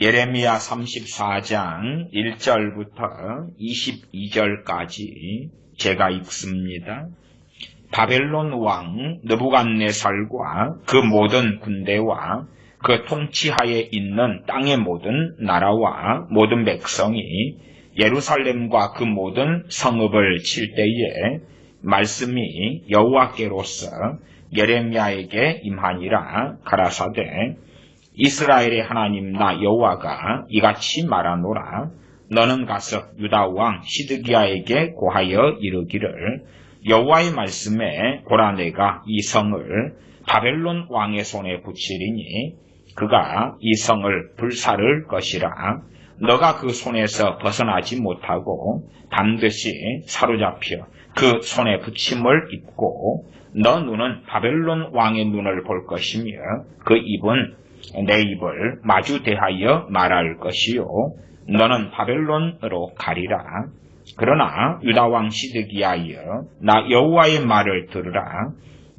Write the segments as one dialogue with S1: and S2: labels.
S1: 예레미야 34장 1절부터 22절까지 제가 읽습니다. 바벨론 왕 느부갓네살과 그 모든 군대와 그 통치하에 있는 땅의 모든 나라와 모든 백성이 예루살렘과 그 모든 성읍을 칠 때에 말씀이 여호와께로서 예레미야에게 임하니라. 가라사대 이스라엘의 하나님 나 여호와가 이같이 말하노라. 너는 가서 유다 왕 시드기야에게 고하여 이르기를 여호와의 말씀에 보라, 내가 이 성을 바벨론 왕의 손에 붙이리니 그가 이 성을 불사를 것이라. 너가 그 손에서 벗어나지 못하고 반드시 사로잡혀 그 손에 붙임을 입고 너 눈은 바벨론 왕의 눈을 볼 것이며 그 입은 내 입을 마주 대하여 말할 것이요 너는 바벨론으로 가리라. 그러나 유다왕 시드기야여, 나 여호와의 말을 들으라.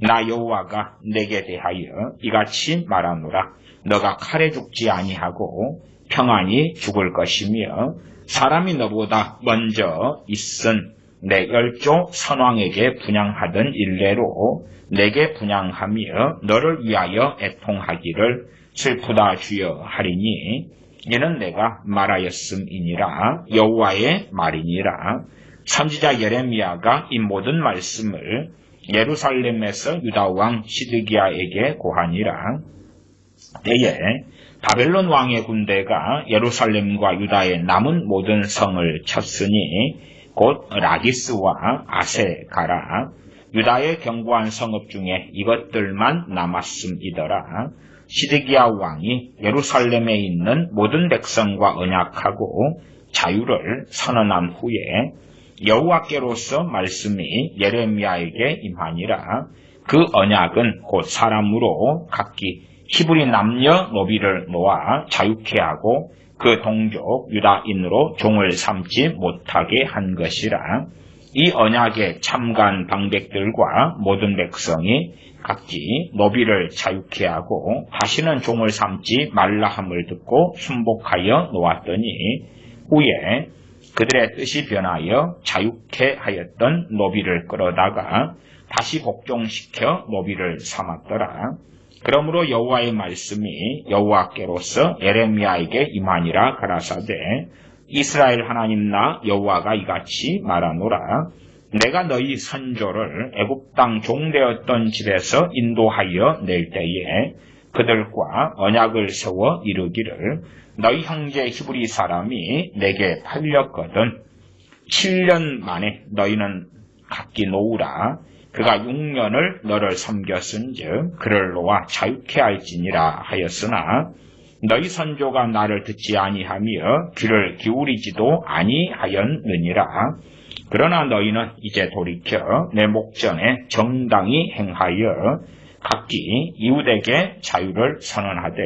S1: 나 여호와가 내게 대하여 이같이 말하노라. 너가 칼에 죽지 아니하고 평안히 죽을 것이며 사람이 너보다 먼저 있은 내 열조 선왕에게 분향하던 일례로 내게 분향하며 너를 위하여 애통하기를 슬프다 주여 하리니 이는 내가 말하였음이니라. 여호와의 말이니라. 선지자 예레미야가 이 모든 말씀을 예루살렘에서 유다왕 시드기야에게 고하니라. 때에 바벨론 왕의 군대가 예루살렘과 유다의 남은 모든 성을 쳤으니 곧 라기스와 아세가라. 유다의 견고한 성읍 중에 이것들만 남았음이더라. 시드기야 왕이 예루살렘에 있는 모든 백성과 언약하고 자유를 선언한 후에 여호와께로서 말씀이 예레미야에게 임하니라. 그 언약은 곧 사람으로 각기 히브리 남녀 노비를 놓아 자유케 하고 그 동족 유다인으로 종을 삼지 못하게 한 것이라. 이 언약에 참가한 방백들과 모든 백성이 각기 노비를 자유케 하고 다시는 종을 삼지 말라 함을 듣고 순복하여 놓았더니 후에 그들의 뜻이 변하여 자유케 하였던 노비를 끌어다가 다시 복종시켜 노비를 삼았더라. 그러므로 여호와의 말씀이 여호와께로서 예레미야에게 임하니라. 가라사대 이스라엘 하나님 나 여호와가 이같이 말하노라. 내가 너희 선조를 애굽 땅 종되었던 집에서 인도하여 낼 때에 그들과 언약을 세워 이르기를 너희 형제 히브리 사람이 내게 팔렸거든 7년 만에 너희는 각기 놓으라. 그가 6년을 너를 섬겼은즉 그를 놓아 자유케 할지니라 하였으나 너희 선조가 나를 듣지 아니하며 귀를 기울이지도 아니하였느니라. 그러나 너희는 이제 돌이켜 내 목전에 정당히 행하여 각기 이웃에게 자유를 선언하되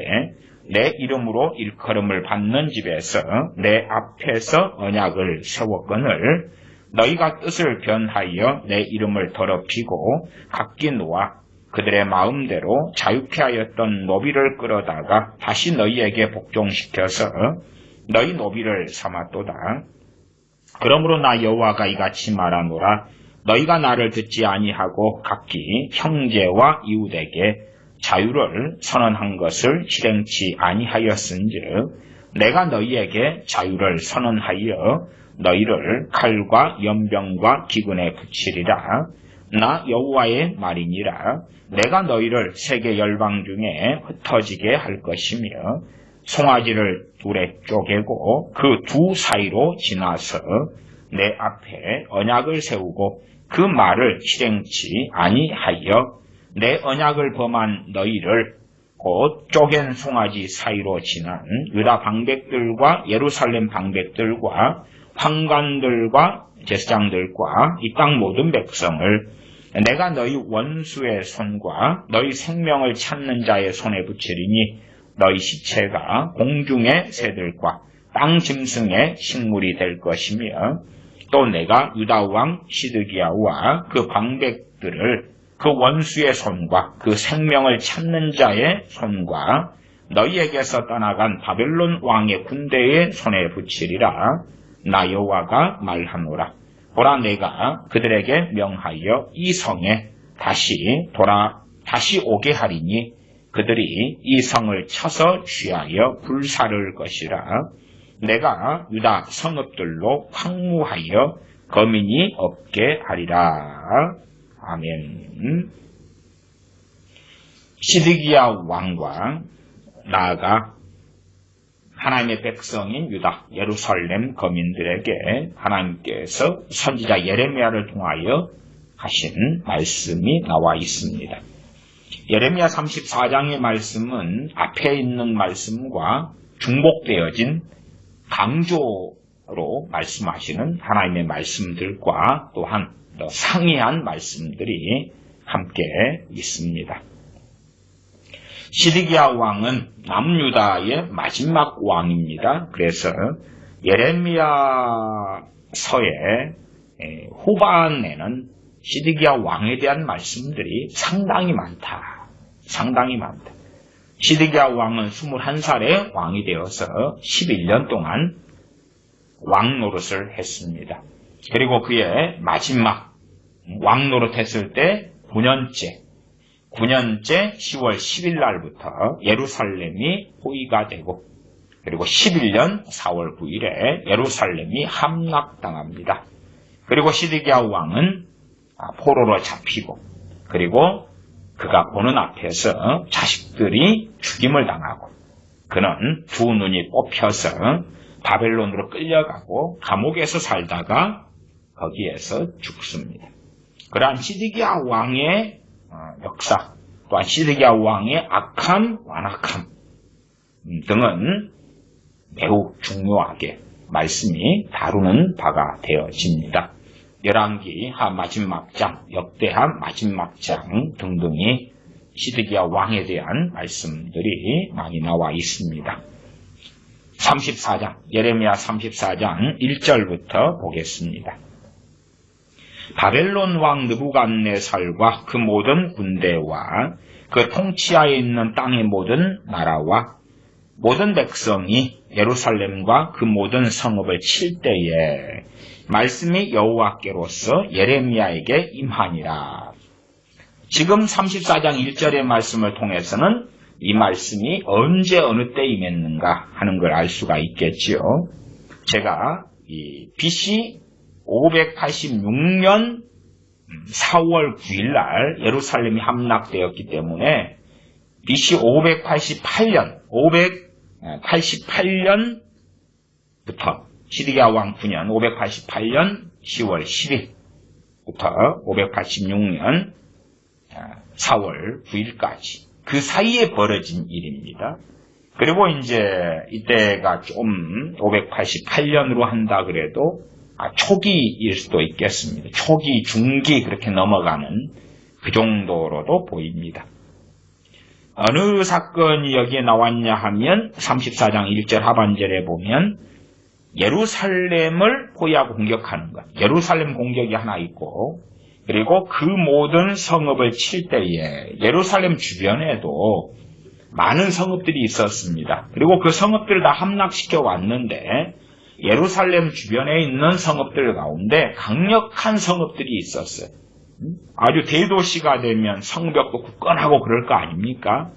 S1: 내 이름으로 일컬음을 받는 집에서 내 앞에서 언약을 세웠거늘 너희가 뜻을 변하여 내 이름을 더럽히고 각기 놓아 그들의 마음대로 자유케 하였던 노비를 끌어다가 다시 너희에게 복종시켜서 너희 노비를 삼았도다. 그러므로 나 여호와가 이같이 말하노라. 너희가 나를 듣지 아니하고 각기 형제와 이웃에게 자유를 선언한 것을 실행치 아니하였은즉 내가 너희에게 자유를 선언하여 너희를 칼과 연병과 기근에 붙이리라. 나 여호와의 말이니라. 내가 너희를 세계 열방 중에 흩어지게 할 것이며 송아지를 둘에 쪼개고 그 두 사이로 지나서 내 앞에 언약을 세우고 그 말을 실행치 아니하여 내 언약을 범한 너희를 곧 쪼갠 송아지 사이로 지난 유다 방백들과 예루살렘 방백들과 황관들과 제사장들과 이 땅 모든 백성을 내가 너희 원수의 손과 너희 생명을 찾는 자의 손에 붙이리니 너희 시체가 공중의 새들과 땅 짐승의 식물이 될 것이며 또 내가 유다 왕 시드기야와 그 방백들을 그 원수의 손과 그 생명을 찾는 자의 손과 너희에게서 떠나간 바벨론 왕의 군대의 손에 붙이리라. 나 여호와가 말하노라. 보라, 내가 그들에게 명하여 이 성에 다시 오게 하리니 그들이 이 성을 쳐서 취하여 불사를 것이라. 내가 유다 성읍들로 황무하여 거민이 없게 하리라. 아멘. 시드기야 왕과 나아가 하나님의 백성인 유다, 예루살렘 거민들에게 하나님께서 선지자 예레미야를 통하여 하신 말씀이 나와 있습니다. 예레미야 34장의 말씀은 앞에 있는 말씀과 중복되어진 강조로 말씀하시는 하나님의 말씀들과 또한 더 상이한 말씀들이 함께 있습니다. 시드기야 왕은 남유다의 마지막 왕입니다. 그래서 예레미야서의 후반에는 시드기야 왕에 대한 말씀들이 상당히 많다. 시드기야 왕은 21살에 왕이 되어서 11년 동안 왕 노릇을 했습니다. 그리고 그의 마지막 왕 노릇했을 때 9년째 10월 10일 날부터 예루살렘이 포위가 되고, 그리고 11년 4월 9일에 예루살렘이 함락당합니다. 그리고 시드기야 왕은 포로로 잡히고, 그리고 그가 보는 앞에서 자식들이 죽임을 당하고, 그는 두 눈이 뽑혀서 바벨론으로 끌려가고 감옥에서 살다가 거기에서 죽습니다. 그러한 시드기야 왕의 역사, 또한 시드기야 왕의 악함, 완악함 등은 매우 중요하게 말씀이 다루는 바가 되어집니다. 열왕기 마지막 장, 역대하 마지막 장 등등이 시드기야 왕에 대한 말씀들이 많이 나와 있습니다. 34장, 예레미야 34장 1절부터 보겠습니다. 바벨론 왕 느부갓네살과 그 모든 군대와 그 통치하에 있는 땅의 모든 나라와 모든 백성이 예루살렘과 그 모든 성읍을 칠 때에 말씀이 여호와께로서 예레미야에게 임하니라. 지금 34장 1절의 말씀을 통해서는 이 말씀이 언제 어느 때 임했는가 하는 걸 알 수가 있겠지요. 제가 이 BC 586년 4월 9일 날 예루살렘이 함락되었기 때문에 BC 588년부터 시드기야 왕 9년 588년 10월 10일부터 586년 4월 9일까지 그 사이에 벌어진 일입니다. 그리고 이제 이때가 좀 588년으로 한다 그래도 초기일 수도 있겠습니다. 초기, 중기 그렇게 넘어가는 그 정도로도 보입니다. 어느 사건이 여기에 나왔냐 하면 34장 1절 하반절에 보면 예루살렘을 포위하고 공격하는 것. 예루살렘 공격이 하나 있고, 그리고 그 모든 성읍을 칠 때에 예루살렘 주변에도 많은 성읍들이 있었습니다. 그리고 그 성읍들을 다 함락시켜 왔는데 예루살렘 주변에 있는 성읍들 가운데 강력한 성읍들이 있었어요. 아주 대도시가 되면 성벽도 굳건하고 그럴 거 아닙니까?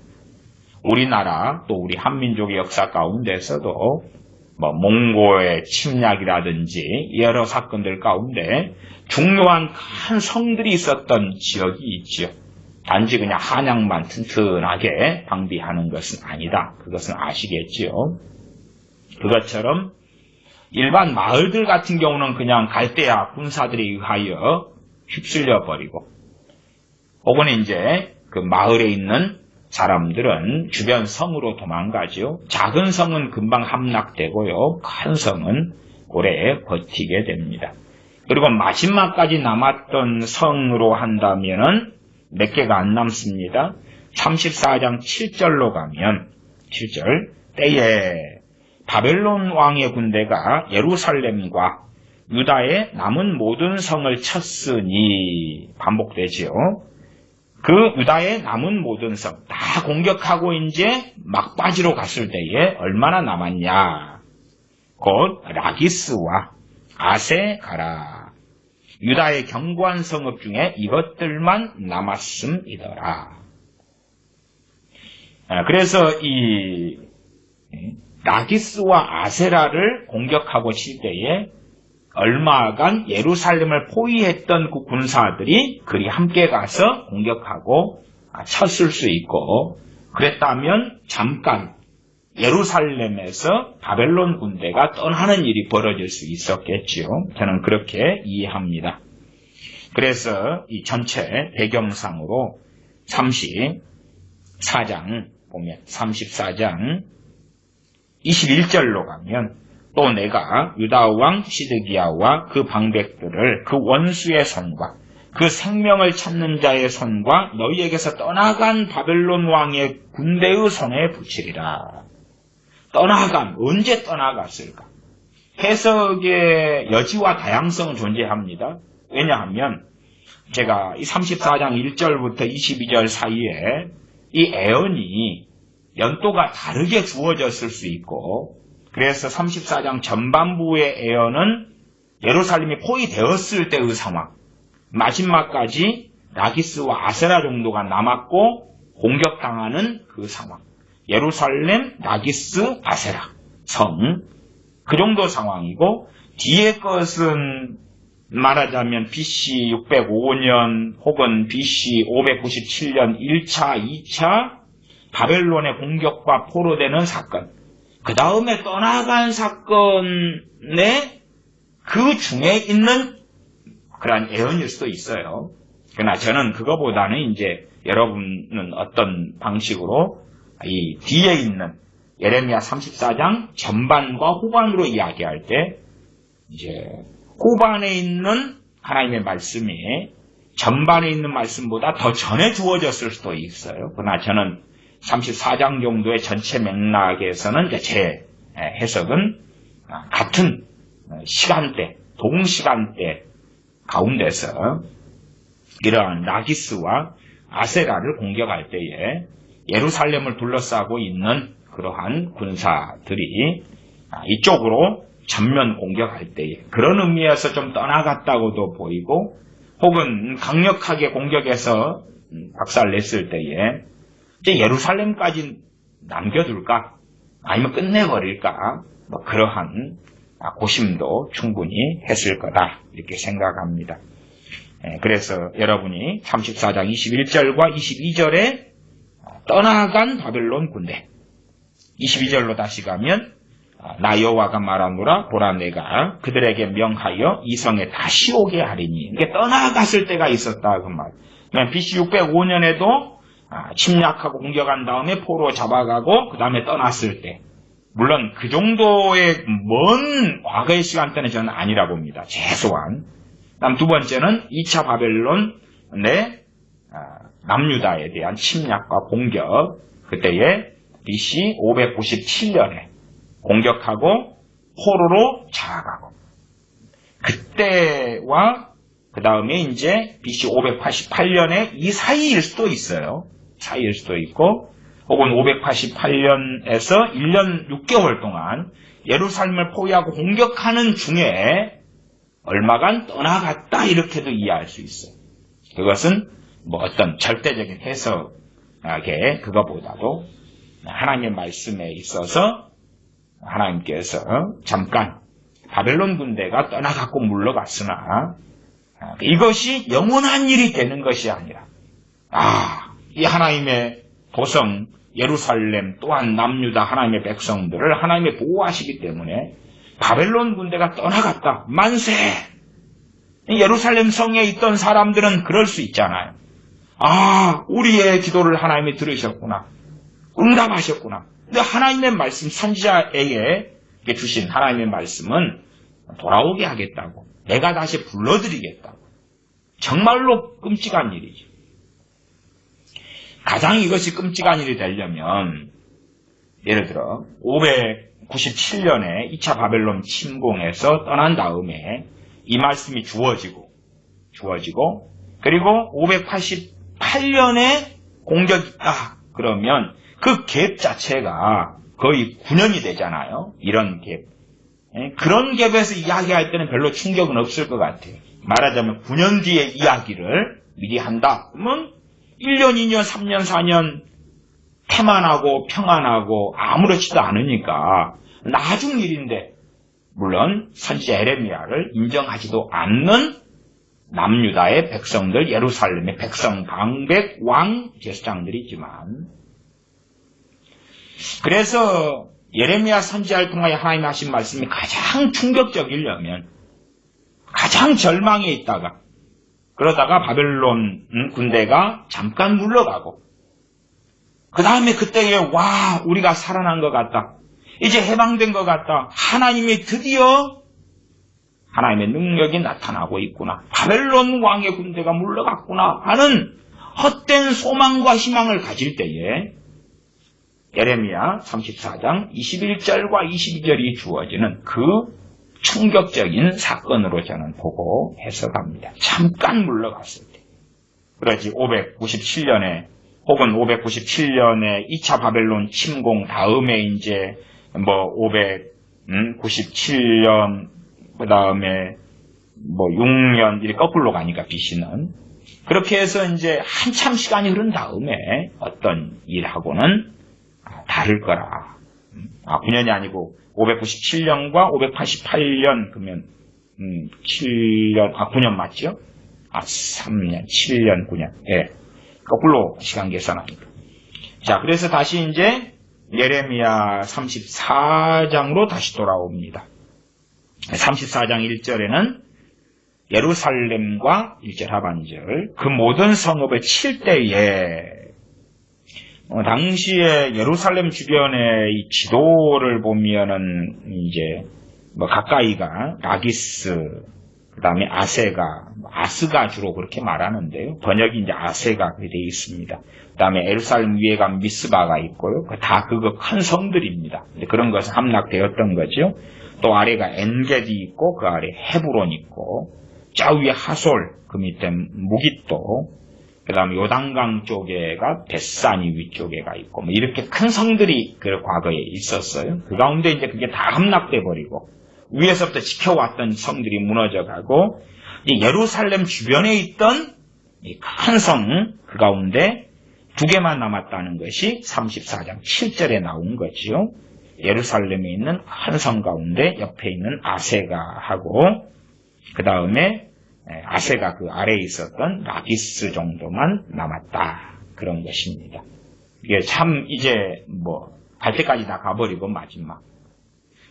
S1: 우리나라 또 우리 한민족의 역사 가운데서도 몽고의 침략이라든지 여러 사건들 가운데 중요한 큰 성들이 있었던 지역이 있지요. 단지 그냥 한양만 튼튼하게 방비하는 것은 아니다. 그것은 아시겠지요. 그것처럼 일반 마을들 같은 경우는 그냥 갈대아 군사들에 의하여 휩쓸려 버리고, 혹은 이제 그 마을에 있는 사람들은 주변 성으로 도망가죠. 작은 성은 금방 함락되고요. 큰 성은 오래 버티게 됩니다. 그리고 마지막까지 남았던 성으로 한다면은 몇 개가 안 남습니다. 34장 7절로 가면 7절 때에 바벨론 왕의 군대가 예루살렘과 유다의 남은 모든 성을 쳤으니 반복되지요. 그 유다의 남은 모든 성 다 공격하고 이제 막바지로 갔을 때에 얼마나 남았냐. 곧 라기스와 아세가라. 유다의 견고한 성읍 중에 이것들만 남았음이더라. 그래서 이 라기스와 아세라를 공격하고 칠 때에 얼마간 예루살렘을 포위했던 그 군사들이 그리 함께 가서 공격하고 쳤을 수 있고, 그랬다면 잠깐 예루살렘에서 바벨론 군대가 떠나는 일이 벌어질 수 있었겠지요. 저는 그렇게 이해합니다. 그래서 이 전체 배경상으로 34장 보면 34장 21절로 가면 또 내가 유다 왕 시드기야와 그 방백들을 그 원수의 손과 그 생명을 찾는 자의 손과 너희에게서 떠나간 바벨론 왕의 군대의 손에 붙이리라. 떠나간, 언제 떠나갔을까? 해석의 여지와 다양성은 존재합니다. 왜냐하면 제가 이 34장 1절부터 22절 사이에 이 애언이 연도가 다르게 주어졌을 수 있고, 그래서 34장 전반부의 애언은 예루살렘이 포위되었을 때의 상황, 마지막까지 라기스와 아세라 정도가 남았고 공격당하는 그 상황, 예루살렘, 라기스, 아세라 성, 그 정도 상황이고, 뒤에 것은 말하자면 BC 605년 혹은 BC 597년 1차, 2차 바벨론의 공격과 포로되는 사건, 그 다음에 떠나간 사건의 그 중에 있는 그러한 예언일 수도 있어요. 그러나 저는 그거보다는 이제 여러분은 어떤 방식으로 이 뒤에 있는 예레미야 34장 전반과 후반으로 이야기할 때 이제 후반에 있는 하나님의 말씀이 전반에 있는 말씀보다 더 전에 주어졌을 수도 있어요. 그러나 저는 34장 정도의 전체 맥락에서는 제 해석은 같은 시간대, 동시간대 가운데서 이러한 라기스와 아세라를 공격할 때에 예루살렘을 둘러싸고 있는 그러한 군사들이 이쪽으로 전면 공격할 때에 그런 의미에서 좀 떠나갔다고도 보이고, 혹은 강력하게 공격해서 박살냈을 때에 이제 예루살렘까지 남겨둘까 아니면 끝내버릴까, 뭐 그러한 고심도 충분히 했을 거다 이렇게 생각합니다. 그래서 여러분이 34장 21절과 22절에 떠나간 바벨론 군대, 22절로 다시 가면 나 여호와가 말하노라 보라 내가 그들에게 명하여 이 성에 다시 오게 하리니, 이게 떠나갔을 때가 있었다 그 말. BC 605년에도 침략하고 공격한 다음에 포로 잡아가고 그 다음에 떠났을 때, 물론 그 정도의 먼 과거의 시간대는 저는 아니라 봅니다. 최소한. 그다음 두 번째는 2차 바벨론의 남유다에 대한 침략과 공격, 그때에 BC 597년에 공격하고 포로로 잡아가고, 그때와 그 다음에 이제 BC 588년에 이 사이일 수도 있어요. 사이일 수도 있고, 혹은 588년에서 1년 6개월 동안 예루살렘을 포위하고 공격하는 중에 얼마간 떠나갔다 이렇게도 이해할 수 있어요. 그것은 뭐 어떤 절대적인 해석의 그거보다도 하나님의 말씀에 있어서 하나님께서 잠깐 바벨론 군대가 떠나갔고 물러갔으나 이것이 영원한 일이 되는 것이 아니라, 이 하나님의 도성 예루살렘 또한 남유다 하나님의 백성들을 하나님의 보호하시기 때문에 바벨론 군대가 떠나갔다, 만세! 예루살렘 성에 있던 사람들은 그럴 수 있잖아요. 우리의 기도를 하나님이 들으셨구나, 응답하셨구나. 근데 하나님의 말씀, 선지자에게 주신 하나님의 말씀은 돌아오게 하겠다고, 내가 다시 불러드리겠다고. 정말로 끔찍한 일이죠. 가장 이것이 끔찍한 일이 되려면, 예를 들어 597년에 2차 바벨론 침공에서 떠난 다음에 이 말씀이 주어지고 그리고 38년에 공격이 있다 그러면 그 갭 자체가 거의 9년이 되잖아요. 이런 갭. 그런 갭에서 이야기할 때는 별로 충격은 없을 것 같아요. 말하자면 9년 뒤의 이야기를 미리 한다. 그러면 1년, 2년, 3년, 4년 태만하고 평안하고 아무렇지도 않으니까 나중 일인데, 물론 선지자 에레미야를 인정하지도 않는 남유다의 백성들, 예루살렘의 백성, 방백, 왕, 제사장들이 있지만, 그래서 예레미야 선지자를 통하여 하나님 하신 말씀이 가장 충격적이려면 가장 절망에 있다가 그러다가 바벨론 군대가 잠깐 물러가고 그 다음에 그때에 와 우리가 살아난 것 같다. 이제 해방된 것 같다. 하나님이 드디어 하나님의 능력이 나타나고 있구나. 바벨론 왕의 군대가 물러갔구나 하는 헛된 소망과 희망을 가질 때에 예레미야 34장 21절과 22절이 주어지는 그 충격적인 사건으로 저는 보고 해석합니다. 잠깐 물러갔을 때. 그러지 597년에 혹은 597년에 2차 바벨론 침공 다음에 이제 597년 그 다음에 6년 이렇게 거꾸로 가니까 BC는 그렇게 해서 이제 한참 시간이 흐른 다음에 어떤 일하고는 다를 거라. 9년이 아니고 597년과 588년 그러면 7년 9년 맞죠? 3년 7년 9년 예. 거꾸로 시간 계산합니다. 자, 그래서 다시 이제 예레미야 34장으로 다시 돌아옵니다. 34장 1절에는 예루살렘과 1절 하반절 그 모든 성읍을 칠 때에 당시에 예루살렘 주변의 이 지도를 보면은 이제 가까이가 라기스, 그 다음에 아세가, 아스가 주로 그렇게 말하는데요. 번역이 이제 아세가 그렇게 되어 있습니다. 그 다음에 예루살렘 위에 가면 미스바가 있고요. 다 그거 큰 성들입니다. 그런 것은 함락되었던 거죠. 또 아래가 엔게디 있고 그 아래 헤브론 있고 저 위에 하솔, 그 밑에 무깃도, 그 다음에 요단강 쪽에가 벳산이 위쪽에가 있고, 이렇게 큰 성들이 그 과거에 있었어요. 그 가운데 이제 그게 다 함락돼 버리고, 위에서부터 지켜왔던 성들이 무너져 가고, 예루살렘 주변에 있던 이 큰 성, 그 가운데 2개만 남았다는 것이 34장 7절에 나온 거지요. 예루살렘에 있는 큰 성 가운데 옆에 있는 아세가하고, 그 다음에 아세가 그 아래에 있었던 라기스 정도만 남았다. 그런 것입니다. 이게 참 이제 갈 때까지 다 가버리고 마지막.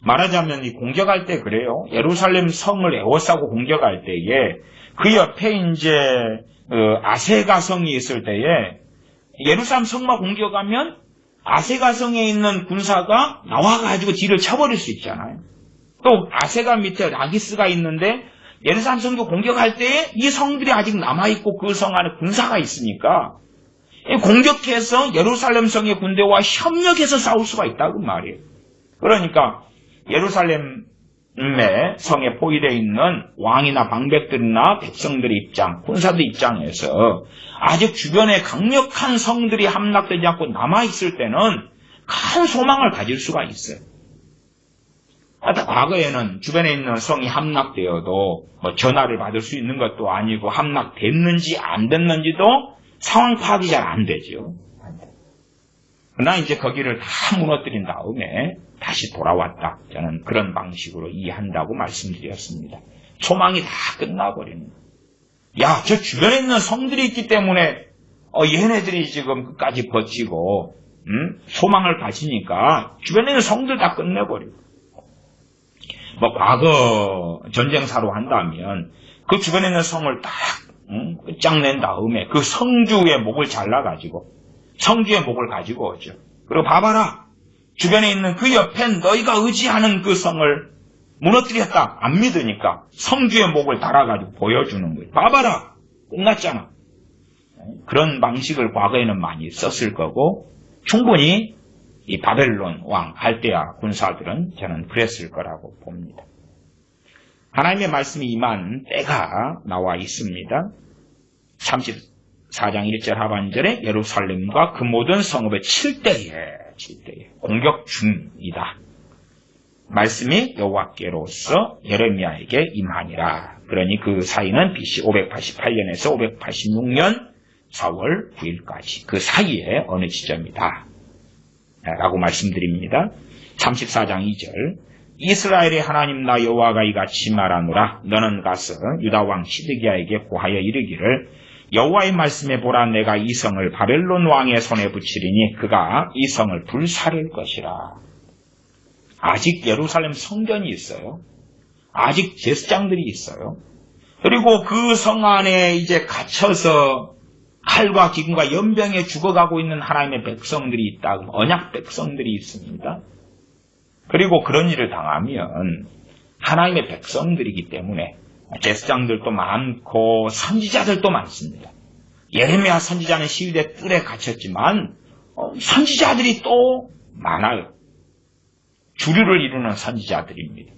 S1: 말하자면 이 공격할 때 그래요. 예루살렘 성을 에워싸고 공격할 때에 그 옆에 이제 아세가 성이 있을 때에 예루살렘 성만 공격하면 아세가 성에 있는 군사가 나와가지고 뒤를 쳐버릴 수 있잖아요. 또 아세가 밑에 라기스가 있는데 예루살렘 성도 공격할 때에 이 성들이 아직 남아있고 그 성 안에 군사가 있으니까 공격해서 예루살렘 성의 군대와 협력해서 싸울 수가 있다고 말이에요. 그러니까 예루살렘의 성에 포위되어 있는 왕이나 방백들이나 백성들의 입장, 군사들 입장에서 아직 주변에 강력한 성들이 함락되지 않고 남아있을 때는 큰 소망을 가질 수가 있어요. 과거에는 주변에 있는 성이 함락되어도 전화를 받을 수 있는 것도 아니고 함락됐는지 안 됐는지도 상황 파악이 잘 안 되죠. 그러나 이제 거기를 다 무너뜨린 다음에 다시 돌아왔다. 저는 그런 방식으로 이해한다고 말씀드렸습니다. 소망이 다 끝나버리는 거예요. 야, 저 주변에 있는 성들이 있기 때문에 얘네들이 지금 끝까지 버티고 소망을 가지니까 주변에 있는 성들 다 끝내버리고. 과거 전쟁사로 한다면 그 주변에 있는 성을 딱 끝장낸 다음에 그 성주의 목을 잘라가지고 성주의 목을 가지고 오죠. 그리고 봐봐라. 주변에 있는 그 옆엔 너희가 의지하는 그 성을 무너뜨렸다. 안 믿으니까 성주의 목을 달아가지고 보여주는 거예요. 봐봐라. 끝났잖아. 그런 방식을 과거에는 많이 썼을 거고 충분히 이 바벨론 왕 갈대아 군사들은 저는 그랬을 거라고 봅니다. 하나님의 말씀이 임한 때가 나와 있습니다. 4장 1절 하반절에 예루살렘과 그 모든 성읍을 칠 때에 공격 중이다. 말씀이 여호와께로서 예레미야에게 임하니라. 그러니 그 사이는 BC 588년에서 586년 4월 9일까지 그 사이에 어느 지점이다 라고 말씀드립니다. 34장 2절 이스라엘의 하나님 나 여호와가 이같이 말하노라. 너는 가서 유다 왕 시드기야에게 고하여 이르기를 여호와의 말씀에 보라. 내가 이 성을 바벨론 왕의 손에 붙이리니 그가 이 성을 불사를 것이라. 아직 예루살렘 성전이 있어요. 아직 제사장들이 있어요. 그리고 그 성 안에 이제 갇혀서 칼과 기근과 연병에 죽어가고 있는 하나님의 백성들이 있다. 언약 백성들이 있습니다. 그리고 그런 일을 당하면 하나님의 백성들이기 때문에 제사장들도 많고 선지자들도 많습니다. 예레미야 선지자는 시위대 뜰에 갇혔지만 선지자들이 또 많아요. 주류를 이루는 선지자들입니다.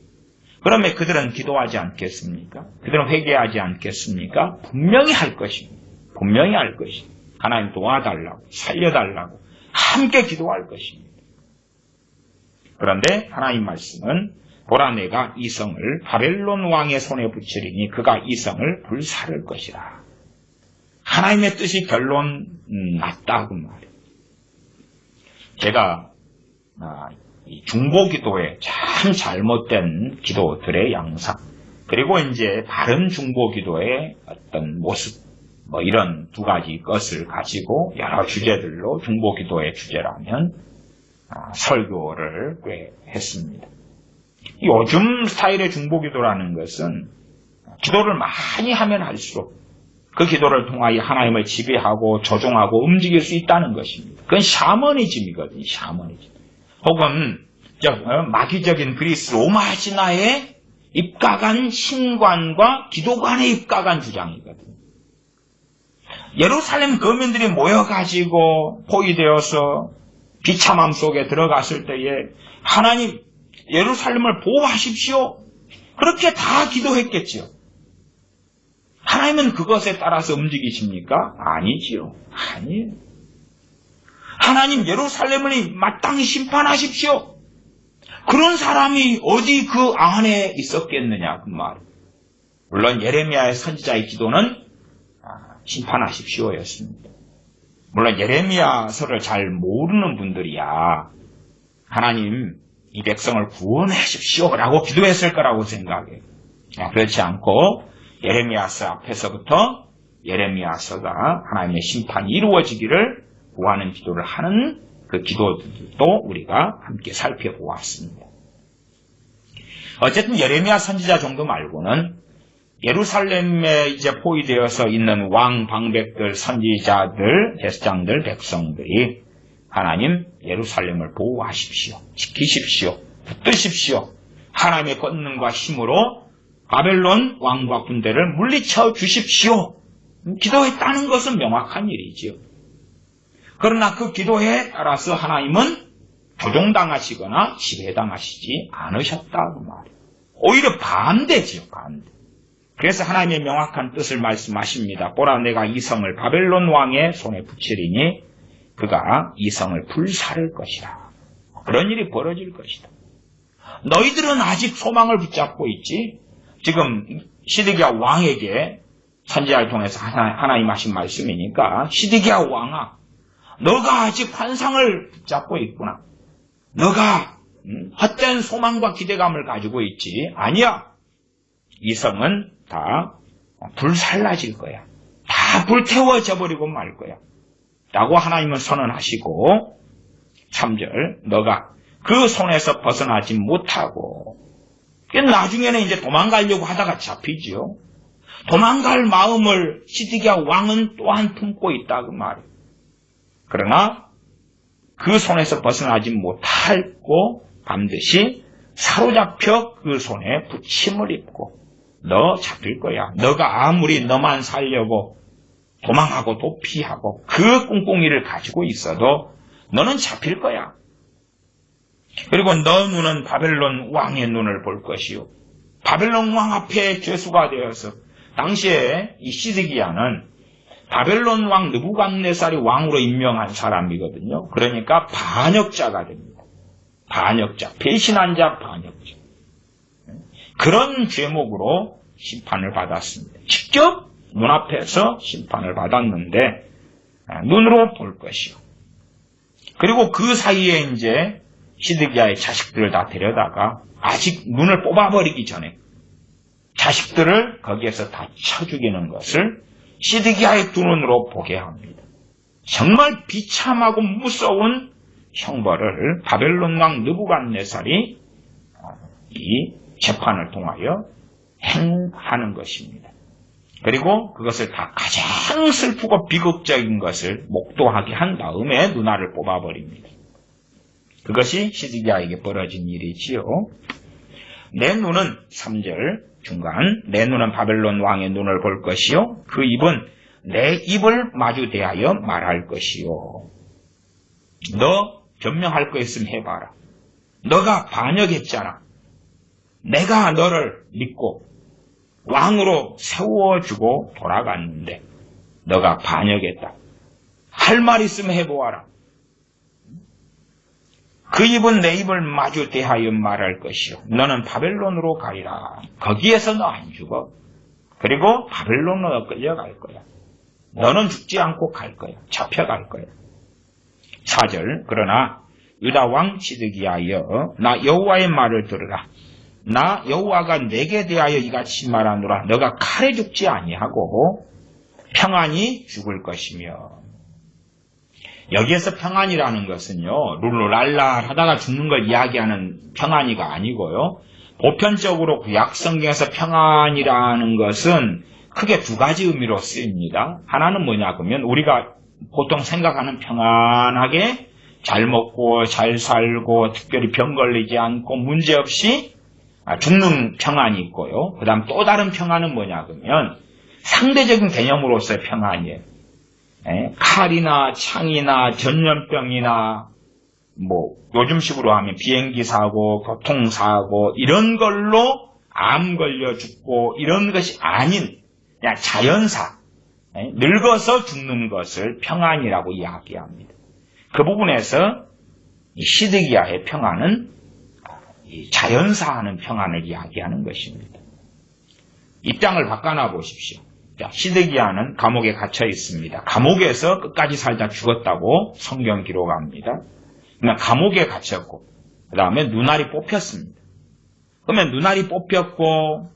S1: 그러면 그들은 기도하지 않겠습니까? 그들은 회개하지 않겠습니까? 분명히 할 것입니다. 분명히 할 것입니다. 하나님 도와달라고, 살려달라고 함께 기도할 것입니다. 그런데 하나님 말씀은 보라 내가 이 성을 바벨론 왕의 손에 붙이리니 그가 이 성을 불사를 것이라. 하나님의 뜻이 결론 났다고 말이에요. 제가 중보기도의 참 잘못된 기도들의 양상 그리고 이제 바른 중보기도의 어떤 모습 이런 두 가지 것을 가지고 여러 주제들로 중보기도의 주제라면 설교를 꽤 했습니다. 요즘 스타일의 중보기도라는 것은 기도를 많이 하면 할수록 그 기도를 통하여 하나님을 지배하고 조종하고 움직일 수 있다는 것입니다. 그건 샤머니즘이거든요. 샤머니즘. 혹은 마귀적인 그리스 로마 신화에 입각한 신관과 기도관에 입각한 주장이거든요. 예루살렘 거민들이 모여가지고 포위되어서 비참함 속에 들어갔을 때에 하나님 예루살렘을 보호하십시오. 그렇게 다 기도했겠지요. 하나님은 그것에 따라서 움직이십니까? 아니지요. 아니에요. 하나님 예루살렘을 마땅히 심판하십시오. 그런 사람이 어디 그 안에 있었겠느냐 그 말. 물론 예레미야의 선지자의 기도는 심판하십시오였습니다. 물론 예레미야서를 잘 모르는 분들이야 하나님 이 백성을 구원하십시오라고 기도했을 거라고 생각해요. 그렇지 않고 예레미야서 앞에서부터 예레미야서가 하나님의 심판이 이루어지기를 구하는 기도를 하는 그 기도들도 우리가 함께 살펴보았습니다. 어쨌든 예레미야 선지자 정도 말고는 예루살렘에 이제 포위되어서 있는 왕, 방백들, 선지자들, 제사장들, 백성들이 하나님 예루살렘을 보호하십시오. 지키십시오. 붙드십시오. 하나님의 권능과 힘으로 바벨론 왕과 군대를 물리쳐 주십시오. 기도했다는 것은 명확한 일이지요. 그러나 그 기도에 따라서 하나님은 조종당하시거나 지배당하시지 않으셨다고 말이에요. 오히려 반대지요. 반대. 그래서 하나님의 명확한 뜻을 말씀하십니다. 보라 내가 이 성을 바벨론 왕의 손에 붙이리니 그가 이 성을 불사를 것이라. 그런 일이 벌어질 것이다. 너희들은 아직 소망을 붙잡고 있지. 지금 시드기야 왕에게 선지자를 통해서 하나님 하신 말씀이니까 시드기야 왕아 너가 아직 환상을 붙잡고 있구나. 너가 헛된 소망과 기대감을 가지고 있지. 아니야. 이 성은 다 불살라질 거야. 다 불태워져 버리고 말 거야. 라고 하나님은 선언하시고 3절 너가 그 손에서 벗어나지 못하고 나중에는 이제 도망가려고 하다가 잡히지요. 도망갈 마음을 시드기야 왕은 또한 품고 있다 그 말이에요. 그러나 그 손에서 벗어나지 못하고 반드시 사로잡혀 그 손에 붙임을 입고 너 잡힐 거야. 너가 아무리 너만 살려고 도망하고 도피하고 그 꿍꿍이를 가지고 있어도 너는 잡힐 거야. 그리고 너 눈은 바벨론 왕의 눈을 볼 것이요. 바벨론 왕 앞에 죄수가 되어서 당시에 이 시드기야는 바벨론 왕 느부갓네살이 왕으로 임명한 사람이거든요. 그러니까 반역자가 됩니다. 반역자, 배신한 자, 반역자. 그런 죄목으로 심판을 받았습니다. 직접 눈앞에서 심판을 받았는데 눈으로 볼 것이요. 그리고 그 사이에 이제 시드기야의 자식들을 다 데려다가 아직 눈을 뽑아버리기 전에 자식들을 거기에서 다 쳐 죽이는 것을 시드기야의 두 눈으로 보게 합니다. 정말 비참하고 무서운 형벌을 바벨론 왕 느부갓네살이 이 재판을 통하여 행하는 것입니다. 그리고 그것을 다 가장 슬프고 비극적인 것을 목도하게 한 다음에 누나를 뽑아버립니다. 그것이 시드기야에게 벌어진 일이지요. 내 눈은 3절 중간 내 눈은 바벨론 왕의 눈을 볼 것이요 그 입은 내 입을 마주 대하여 말할 것이요. 너 변명할 거 있으면 해봐라. 너가 반역했잖아. 내가 너를 믿고 왕으로 세워주고 돌아갔는데 너가 반역했다. 할 말 있으면 해보아라. 그 입은 내 입을 마주 대하여 말할 것이요. 너는 바벨론으로 가리라. 거기에서 너 안 죽어. 그리고 바벨론으로 끌려갈 거야. 너는 죽지 않고 갈 거야. 잡혀갈 거야. 4절 그러나 유다 왕 시드기야여 나 여호와의 말을 들으라. 나 여호와가 내게 대하여 이같이 말하노라. 너가 칼에 죽지 아니하고 평안히 죽을 것이며. 여기에서 평안이라는 것은요, 룰루랄라 하다가 죽는 걸 이야기하는 평안이가 아니고요, 보편적으로 구약 성경에서 평안이라는 것은 크게 두 가지 의미로 쓰입니다. 하나는 뭐냐 그러면 우리가 보통 생각하는 평안하게 잘 먹고 잘 살고 특별히 병 걸리지 않고 문제없이 죽는 평안이 있고요. 그 다음 또 다른 평안은 뭐냐 그러면 상대적인 개념으로서의 평안이에요. 칼이나 창이나 전염병이나 뭐 요즘식으로 하면 비행기 사고, 교통사고 이런 걸로 암 걸려 죽고 이런 것이 아닌 그냥 자연사, 늙어서 죽는 것을 평안이라고 이야기합니다. 그 부분에서 이 시드기야의 평안은 이 자연사하는 평안을 이야기하는 것입니다. 입장을 바꿔놔 보십시오. 자, 시드기야는 감옥에 갇혀 있습니다. 감옥에서 끝까지 살다 죽었다고 성경 기록합니다. 그러면 감옥에 갇혔고 그 다음에 눈알이 뽑혔습니다. 그러면 눈알이 뽑혔고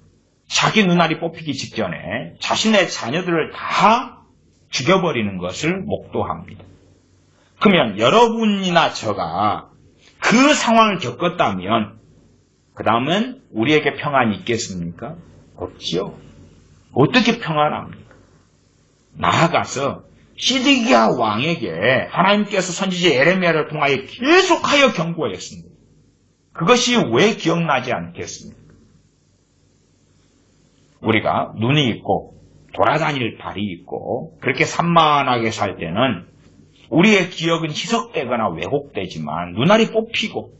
S1: 자기 눈알이 뽑히기 직전에 자신의 자녀들을 다 죽여버리는 것을 목도합니다. 그러면 여러분이나 저가 그 상황을 겪었다면 그 다음은 우리에게 평안이 있겠습니까? 없지요. 어떻게 평안합니까? 나아가서 시드기야 왕에게 하나님께서 선지자 예레미야를 통하여 계속하여 경고했습니다. 그것이 왜 기억나지 않겠습니까? 우리가 눈이 있고 돌아다닐 발이 있고 그렇게 산만하게 살 때는 우리의 기억은 희석되거나 왜곡되지만 눈알이 뽑히고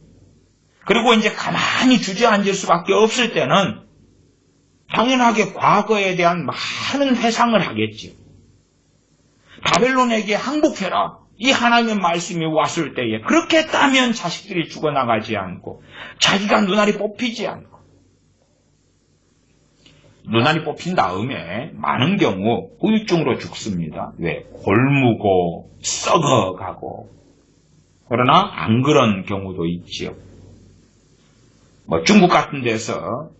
S1: 그리고 이제 가만히 주저앉을 수밖에 없을 때는 당연하게 과거에 대한 많은 회상을 하겠지요. 바벨론에게 항복해라. 이 하나님의 말씀이 왔을 때에 그렇게 했다면 자식들이 죽어나가지 않고 자기가 눈알이 뽑히지 않고 눈알이 뽑힌 다음에 많은 경우 후유증으로 죽습니다. 왜? 골무고 썩어가고. 그러나 안 그런 경우도 있지요. 뭐 중국 같은 데서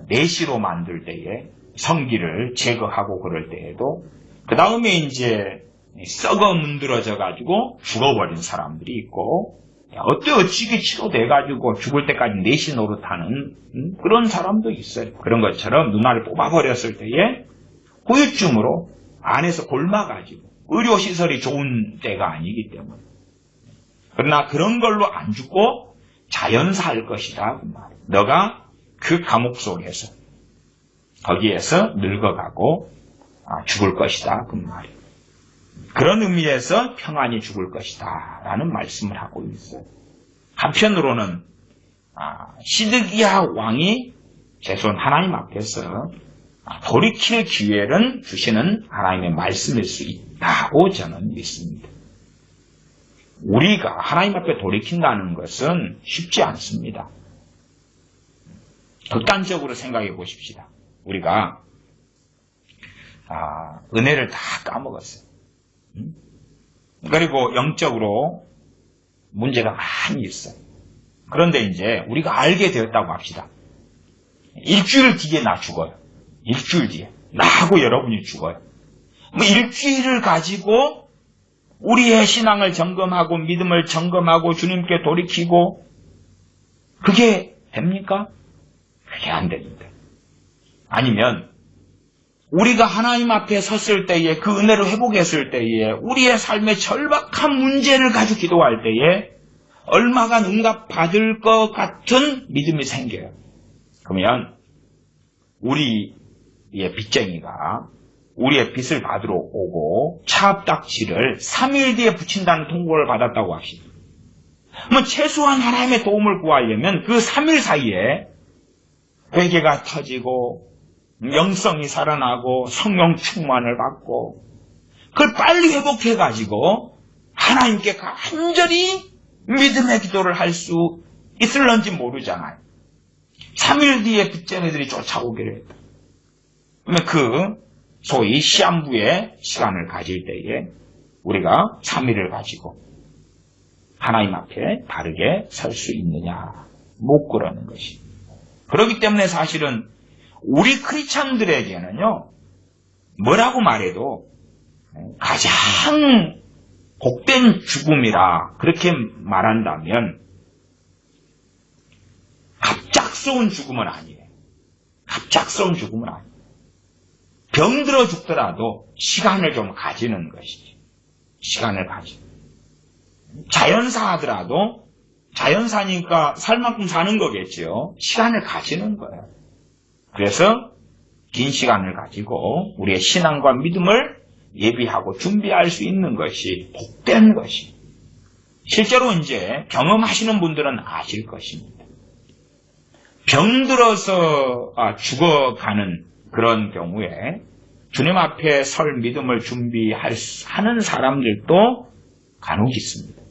S1: 내시로 만들 때에 성기를 제거하고 그럴 때에도 그 다음에 이제 썩어 문드러져 가지고 죽어버린 사람들이 있고 어찌게 치료돼 가지고 죽을 때까지 내시 노릇하는 그런 사람도 있어요. 그런 것처럼 눈알을 뽑아버렸을 때에 후유증으로 안에서 골마가지고 의료시설이 좋은 때가 아니기 때문에 그러나 그런 걸로 안 죽고 자연사할 것이다. 그 말이에요. 너가 그 감옥 속에서 거기에서 늙어가고 죽을 것이다. 그 말이에요. 그런 의미에서 평안히 죽을 것이다 라는 말씀을 하고 있어요. 한편으로는 시드기야 왕이 제 손 하나님 앞에서 돌이킬 기회를 주시는 하나님의 말씀일 수 있다고 저는 믿습니다. 우리가 하나님 앞에 돌이킨다는 것은 쉽지 않습니다. 극단적으로 생각해 보십시다. 우리가 은혜를 다 까먹었어요. 그리고 영적으로 문제가 많이 있어요. 그런데 이제 우리가 알게 되었다고 합시다. 일주일 뒤에 나 죽어요. 일주일 뒤에. 나하고 여러분이 죽어요. 일주일을 가지고 우리의 신앙을 점검하고 믿음을 점검하고 주님께 돌이키고 그게 됩니까? 그게 안 됩니다. 아니면 우리가 하나님 앞에 섰을 때에 그 은혜를 회복했을 때에 우리의 삶의 절박한 문제를 가지고 기도할 때에 얼마간 응답받을 것 같은 믿음이 생겨요. 그러면 우리의 빚쟁이가 우리의 빚을 받으러 오고 차압딱지를 3일 뒤에 붙인다는 통보를 받았다고 합시다. 최소한 하나님의 도움을 구하려면 그 3일 사이에 회개가 터지고 영성이 살아나고 성령 충만을 받고 그걸 빨리 회복해가지고 하나님께 간절히 믿음의 기도를 할 수 있을런지 모르잖아요. 3일 뒤에 빚쟁이들이 쫓아오기로 했다. 그 소위 시한부의 시간을 가질 때에 우리가 3일을 가지고 하나님 앞에 바르게 설 수 있느냐 못 그러는 것이. 그렇기 때문에 사실은 우리 크리스찬들에게는요 뭐라고 말해도 가장 복된 죽음이라 그렇게 말한다면 갑작스러운 죽음은 아니에요. 갑작스러운 죽음은 아니에요. 병들어 죽더라도 시간을 좀 가지는 것이지. 시간을 가지고. 자연사 하더라도 자연사니까 살 만큼 사는 거겠지요. 시간을 가지는 거예요. 그래서 긴 시간을 가지고 우리의 신앙과 믿음을 예비하고 준비할 수 있는 것이 복된 것이. 실제로 이제 경험하시는 분들은 아실 것입니다. 병들어서 죽어가는 그런 경우에 주님 앞에 설 믿음을 준비하는 사람들도 간혹 있습니다.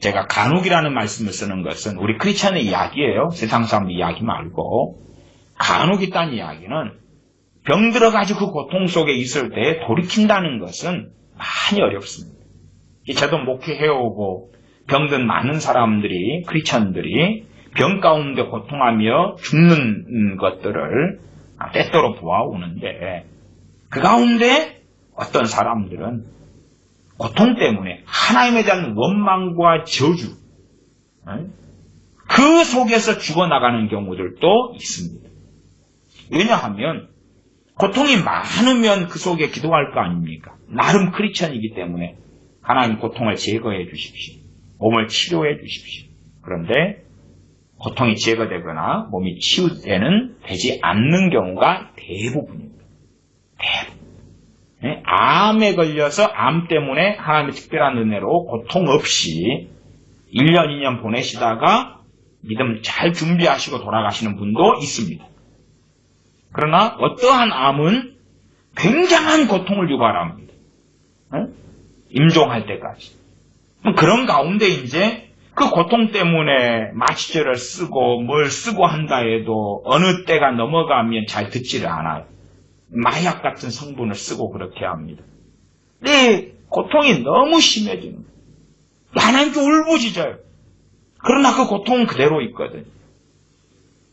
S1: 제가 간혹이라는 말씀을 쓰는 것은 우리 크리스찬의 이야기예요. 세상 사람 이야기 말고. 간혹 있다는 이야기는 병들어가지고 그 고통 속에 있을 때 돌이킨다는 것은 많이 어렵습니다. 저도 목회해오고 병든 많은 사람들이, 크리스찬들이 병 가운데 고통하며 죽는 것들을 때때로 보아오는데 그 가운데 어떤 사람들은 고통 때문에 하나님에 대한 원망과 저주, 그 속에서 죽어나가는 경우들도 있습니다. 왜냐하면 고통이 많으면 그 속에 기도할 거 아닙니까? 나름 크리스천이기 때문에 하나님 고통을 제거해 주십시오. 몸을 치료해 주십시오. 그런데 고통이 제거되거나 몸이 치유되는 되지 않는 경우가 대부분입니다. 대부분. 암에 걸려서 암 때문에 하나님의 특별한 은혜로 고통 없이 1년, 2년 보내시다가 믿음 잘 준비하시고 돌아가시는 분도 있습니다. 그러나 어떠한 암은 굉장한 고통을 유발합니다. 임종할 때까지. 그런 가운데 이제 그 고통 때문에 마취제를 쓰고 뭘 쓰고 한다 해도 어느 때가 넘어가면 잘 듣지를 않아요. 마약 같은 성분을 쓰고 그렇게 합니다. 네, 고통이 너무 심해지는 거예요. 하나님께 울부짖어요. 그러나 그 고통은 그대로 있거든요.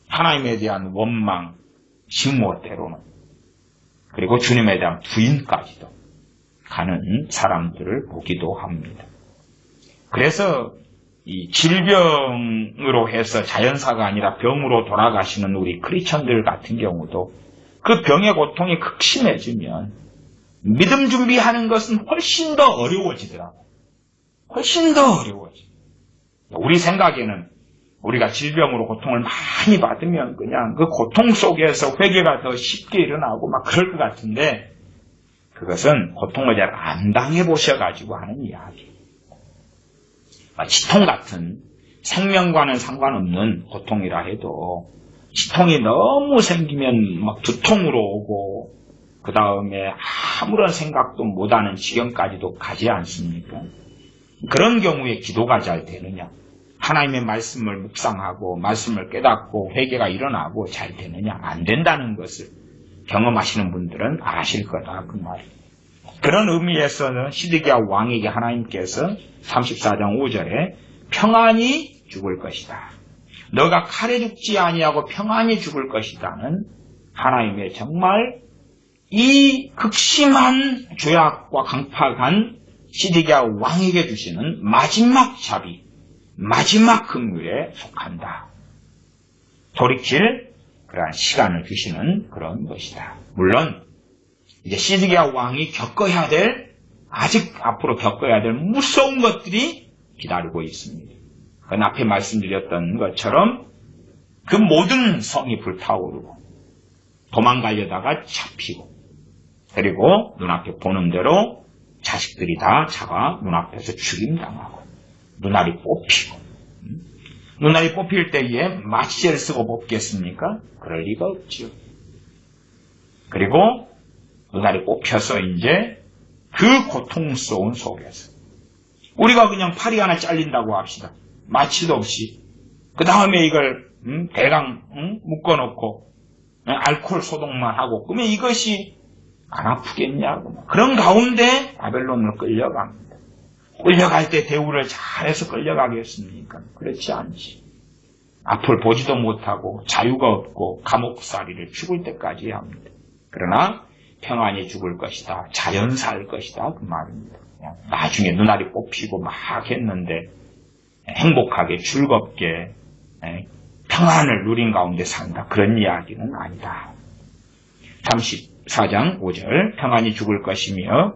S1: 하나님에 대한 원망, 증오 때로는 그리고 주님에 대한 부인까지도 가는 사람들을 보기도 합니다. 그래서 이 질병으로 해서 자연사가 아니라 병으로 돌아가시는 우리 크리스천들 같은 경우도 그 병의 고통이 극심해지면 믿음 준비하는 것은 훨씬 더 어려워지더라고요. 훨씬 더 어려워져. 우리 생각에는 우리가 질병으로 고통을 많이 받으면 그냥 그 고통 속에서 회개가 더 쉽게 일어나고 막 그럴 것 같은데 그것은 고통을 잘 안 당해보셔가지고 하는 이야기. 치통 같은 생명과는 상관없는 고통이라 해도 치통이 너무 생기면 막 두통으로 오고 그 다음에 아무런 생각도 못하는 지경까지도 가지 않습니까? 그런 경우에 기도가 잘 되느냐? 하나님의 말씀을 묵상하고 말씀을 깨닫고 회개가 일어나고 잘 되느냐? 안 된다는 것을 경험하시는 분들은 아실 거다 그 말이에요. 그런 의미에서는 시드기야 왕에게 하나님께서 34장 5절에 평안히 죽을 것이다. 너가 칼에 죽지 아니하고 평안히 죽을 것이다는 하나님의 정말 이 극심한 죄악과 강팍한 시드기야 왕에게 주시는 마지막 자비, 마지막 긍휼에 속한다. 돌이킬 그러한 시간을 주시는 그런 것이다. 물론 이제 시드기야 왕이 겪어야 될, 아직 앞으로 겪어야 될 무서운 것들이 기다리고 있습니다. 그 앞에 말씀드렸던 것처럼 그 모든 성이 불타오르고 도망가려다가 잡히고 그리고 눈앞에 보는 대로 자식들이 다 자가 눈앞에서 죽임당하고 눈알이 뽑히고 눈알이 뽑힐 때에 마취제를 쓰고 뽑겠습니까? 그럴 리가 없죠. 그리고 눈알이 뽑혀서 이제 그 고통스러운 속에서 우리가 그냥 팔이 하나 잘린다고 합시다. 마취도 없이 그 다음에 이걸 대강 묶어놓고 알코올 소독만 하고 그러면 이것이 안 아프겠냐고. 그런 가운데 바벨론으로 끌려갑니다. 끌려갈 때 대우를 잘해서 끌려가겠습니까? 그렇지 않지. 앞을 보지도 못하고 자유가 없고 감옥살이를 죽을 때까지 합니다. 그러나 평안히 죽을 것이다. 자연사할 것이다. 그 말입니다. 나중에 눈알이 뽑히고 막 했는데 행복하게 즐겁게 평안을 누린 가운데 산다. 그런 이야기는 아니다. 34장 5절 평안히 죽을 것이며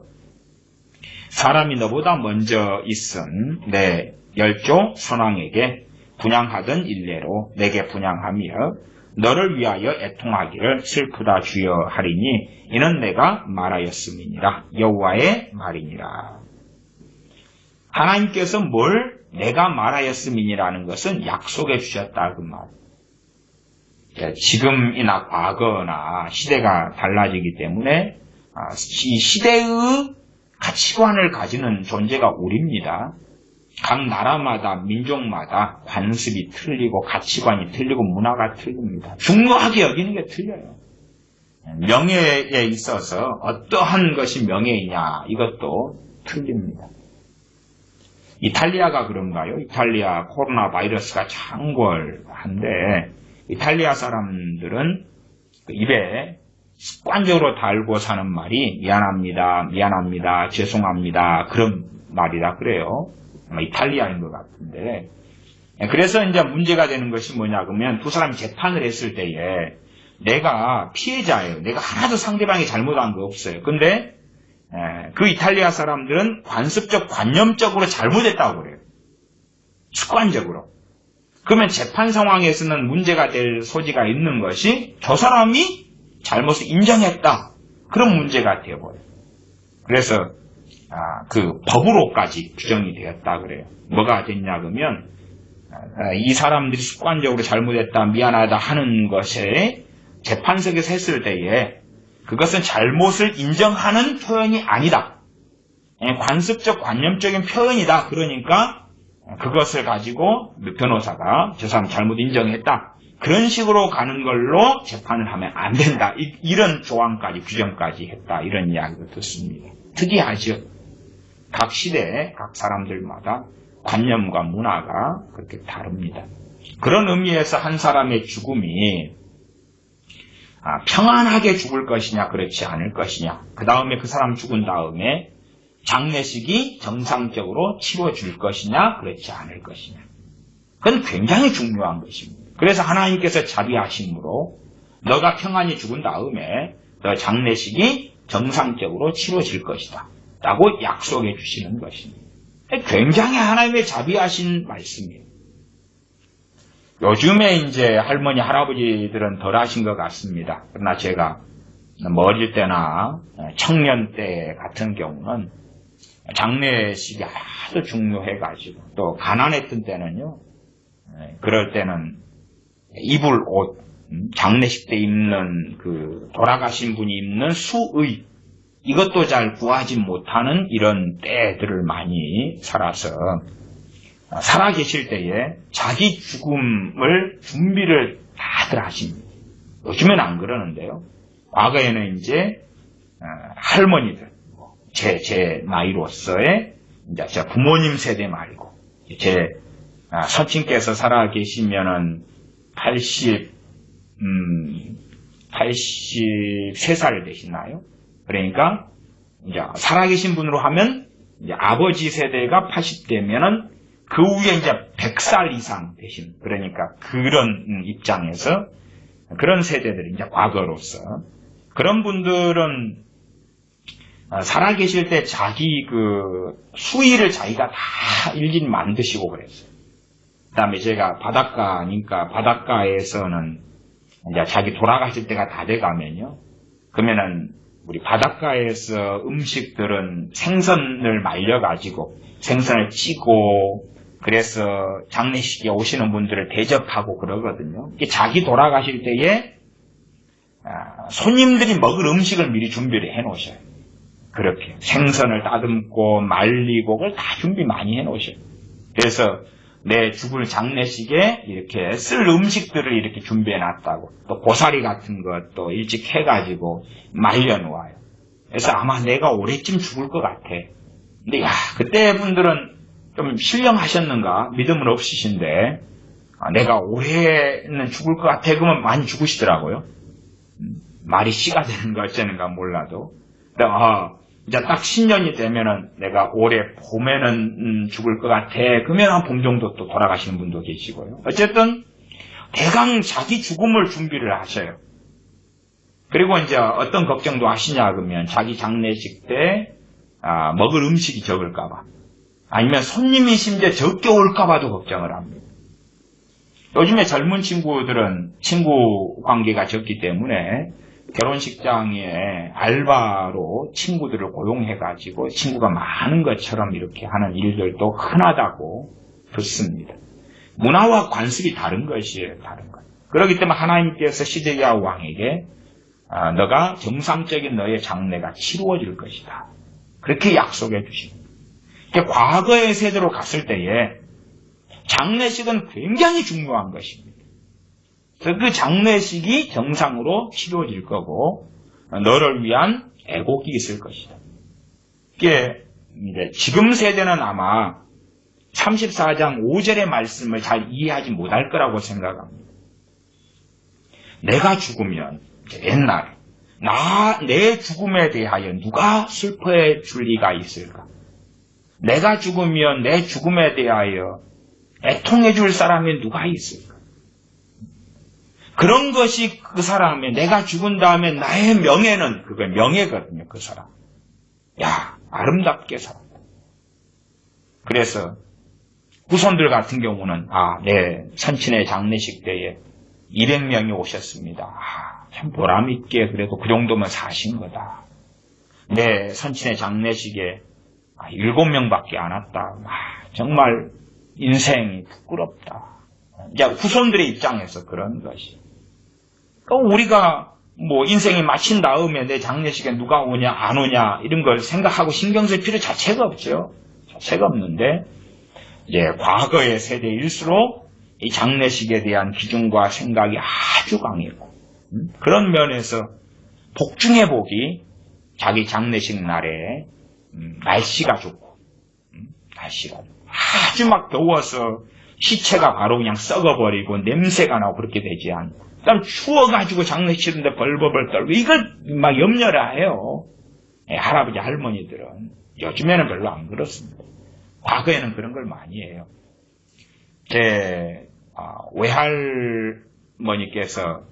S1: 사람이 너보다 먼저 있은 내 열조 선왕에게 분향하던 일례로 내게 분향하며 너를 위하여 애통하기를 슬프다 주여 하리니 이는 내가 말하였음이니라. 여호와의 말이니라. 하나님께서 뭘 내가 말하였음이니라는 것은 약속해 주셨다 그 말. 지금이나 과거나 시대가 달라지기 때문에 이 시대의 가치관을 가지는 존재가 우리입니다. 각 나라마다 민족마다 관습이 틀리고 가치관이 틀리고 문화가 틀립니다. 중요하게 여기는 게 틀려요. 명예에 있어서 어떠한 것이 명예이냐 이것도 틀립니다. 이탈리아가 그런가요? 이탈리아 코로나 바이러스가 창궐한데 이탈리아 사람들은 입에 습관적으로 달고 사는 말이 미안합니다, 미안합니다, 죄송합니다 그런 말이라 그래요. 아마 이탈리아인 것 같은데 그래서 이제 문제가 되는 것이 뭐냐 그러면 두 사람이 재판을 했을 때에 내가 피해자예요. 내가 하나도 상대방이 잘못한 거 없어요. 근데 그 이탈리아 사람들은 관습적 관념적으로 잘못했다고 그래요. 습관적으로. 그러면 재판 상황에서는 문제가 될 소지가 있는 것이 저 사람이 잘못을 인정했다. 그런 문제가 되어버려요. 그래서 그 법으로까지 규정이 되었다 그래요. 뭐가 됐냐 그러면 이 사람들이 습관적으로 잘못했다, 미안하다 하는 것에 재판석에서 했을 때에 그것은 잘못을 인정하는 표현이 아니다. 관습적 관념적인 표현이다. 그러니까 그것을 가지고 변호사가 저 사람 잘못 인정했다. 그런 식으로 가는 걸로 재판을 하면 안 된다. 이런 조항까지 규정까지 했다. 이런 이야기도 듣습니다. 특이하죠. 각 시대, 각 사람들마다 관념과 문화가 그렇게 다릅니다. 그런 의미에서 한 사람의 죽음이 평안하게 죽을 것이냐 그렇지 않을 것이냐 그 다음에 그 사람 죽은 다음에 장례식이 정상적으로 치러질 것이냐 그렇지 않을 것이냐 그건 굉장히 중요한 것입니다. 그래서 하나님께서 자비하심으로 너가 평안히 죽은 다음에 너 장례식이 정상적으로 치러질 것이다 라고 약속해 주시는 것입니다. 굉장히 하나님의 자비하신 말씀이에요. 요즘에 이제 할머니, 할아버지들은 덜 하신 것 같습니다. 그러나 제가 어릴 때나 청년 때 같은 경우는 장례식이 아주 중요해가지고 또 가난했던 때는요. 그럴 때는 입을 옷, 장례식 때 입는 돌아가신 분이 입는 수의, 이것도 잘 구하지 못하는 이런 때들을 많이 살아서 살아계실 때에 자기 죽음을 준비를 다들 하십니다. 요즘엔 안 그러는데요. 과거에는 이제 할머니들, 제 나이로서의 이제 제 부모님 세대 말고 제 선친께서 살아계시면은 83살 되시나요? 그러니까 이제 살아계신 분으로 하면 이제 아버지 세대가 80대면은 그 위에 이제 100살 이상 되신, 그러니까 그런 입장에서 그런 세대들이 이제 과거로서 그런 분들은 살아계실 때 자기 수의를 자기가 다 일일이 만드시고 그랬어요. 그 다음에 제가 바닷가니까 바닷가에서는 이제 자기 돌아가실 때가 다 돼가면요. 그러면은 우리 바닷가에서 음식들은 생선을 말려가지고 생선을 찌고 그래서 장례식에 오시는 분들을 대접하고 그러거든요. 자기 돌아가실 때에 손님들이 먹을 음식을 미리 준비를 해 놓으셔요. 그렇게 생선을 다듬고 말리고 그걸 다 준비 많이 해 놓으셔요. 그래서 내 죽을 장례식에 이렇게 쓸 음식들을 이렇게 준비해 놨다고. 또 고사리 같은 것도 일찍 해가지고 말려 놓아요. 그래서 아마 내가 올해쯤 죽을 것 같아. 근데 그때 분들은 좀 신령하셨는가 믿음은 없으신데 내가 올해는 죽을 것 같아 그러면 많이 죽으시더라고요. 말이 씨가 되는 거 어쩌는가 몰라도. 이제 딱 신년이 되면은 내가 올해 봄에는 죽을 것 같아. 그러면 한 봄 정도 또 돌아가시는 분도 계시고요. 어쨌든 대강 자기 죽음을 준비를 하셔요. 그리고 이제 어떤 걱정도 하시냐 그러면 자기 장례식 때 먹을 음식이 적을까봐, 아니면 손님이 심지어 적게 올까봐도 걱정을 합니다. 요즘에 젊은 친구들은 친구 관계가 적기 때문에 결혼식장에 알바로 친구들을 고용해가지고 친구가 많은 것처럼 이렇게 하는 일들도 흔하다고 듣습니다. 문화와 관습이 다른 것이에요. 다른 것. 그렇기 때문에 하나님께서 시드기야 왕에게 너가 정상적인 너의 장례가 치루어질 것이다. 그렇게 약속해 주십니다. 과거의 세대로 갔을 때에 장례식은 굉장히 중요한 것입니다. 그 장례식이 정상으로 치루어질 거고 너를 위한 애곡이 있을 것이다. 이게 이제 지금 세대는 아마 34장 5절의 말씀을 잘 이해하지 못할 거라고 생각합니다. 내가 죽으면 옛날에 내 죽음에 대하여 누가 슬퍼해 줄 리가 있을까? 내가 죽으면 내 죽음에 대하여 애통해 줄 사람이 누가 있을까? 그런 것이 그 사람의, 내가 죽은 다음에 나의 명예는, 그게 명예거든요, 그 사람. 아름답게 살았다. 그래서 후손들 같은 경우는 내 선친의 장례식 때에 200명이 오셨습니다. 참 보람있게 그래도 그 정도면 사신 거다. 내 선친의 장례식에 7명밖에 안 왔다. 정말 인생이 부끄럽다. 이제 후손들의 입장에서 그런 것이. 우리가 인생이 마친 다음에 내 장례식에 누가 오냐 안 오냐 이런 걸 생각하고 신경 쓸 필요 자체가 없죠. 자체가 없는데 이제 과거의 세대일수록 이 장례식에 대한 기준과 생각이 아주 강했고 그런 면에서 복 중의 복이 자기 장례식 날에 날씨가 좋고 날씨가 아주 막 더워서 시체가 바로 그냥 썩어버리고 냄새가 나고 그렇게 되지 않고 그다음 추워가지고 장례치는데 벌벌벌 떨고 이걸 막 염려를 해요. 할아버지 할머니들은. 요즘에는 별로 안 그렇습니다. 과거에는 그런 걸 많이 해요. 제 외할머니께서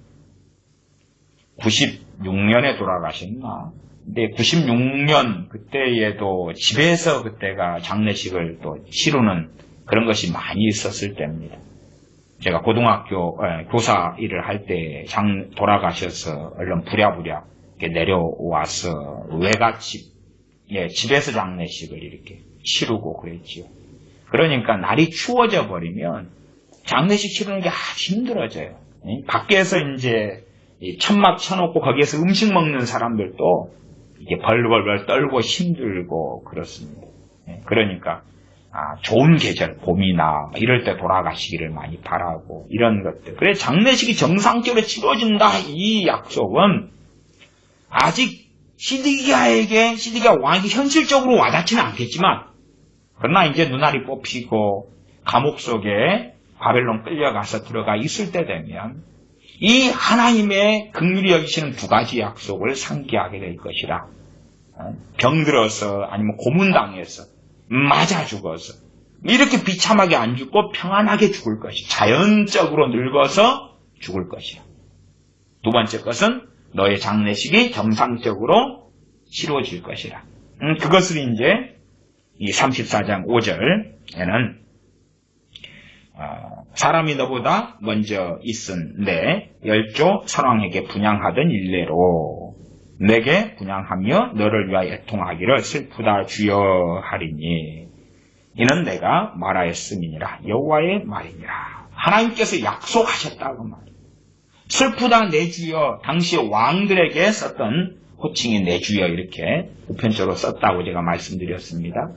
S1: 96년에 돌아가셨나? 근데 96년 그때에도 집에서 그때가 장례식을 또 치르는 그런 것이 많이 있었을 때입니다. 제가 고등학교 교사 일을 할 때 돌아가셔서 얼른 부랴부랴 이렇게 내려와서 외갓집 집에서 장례식을 이렇게 치르고 그랬지요. 그러니까 날이 추워져 버리면 장례식 치르는 게 아주 힘들어져요. 밖에서 이제 천막 쳐놓고 거기에서 음식 먹는 사람들도 이게 벌벌벌 떨고 힘들고 그렇습니다. 그러니까 좋은 계절, 봄이나 이럴 때 돌아가시기를 많이 바라고 이런 것들. 그래 장례식이 정상적으로 치러진다 이 약속은 아직 시드기야 왕이 현실적으로 와닿지는 않겠지만 그러나 이제 눈알이 뽑히고 감옥 속에 바벨론 끌려가서 들어가 있을 때 되면 이 하나님의 긍휼히 여기시는 두 가지 약속을 상기하게 될 것이라. 병들어서 아니면 고문당해서 맞아 죽어서 이렇게 비참하게 안 죽고 평안하게 죽을 것이 자연적으로 늙어서 죽을 것이야. 두 번째 것은 너의 장례식이 정상적으로 치러질 것이라. 그것을 이제 이 34장 5절에는 사람이 너보다 먼저 있은데 열조 선왕에게 분향하던 일례로 내게 분향하며 너를 위하여 애통하기를 슬프다 주여 하리니 이는 내가 말하였음이니라 여호와의 말이니라. 하나님께서 약속하셨다고 말이에요. 슬프다 내 주여. 당시 왕들에게 썼던 호칭이 내 주여 이렇게 보편적으로 썼다고 제가 말씀드렸습니다.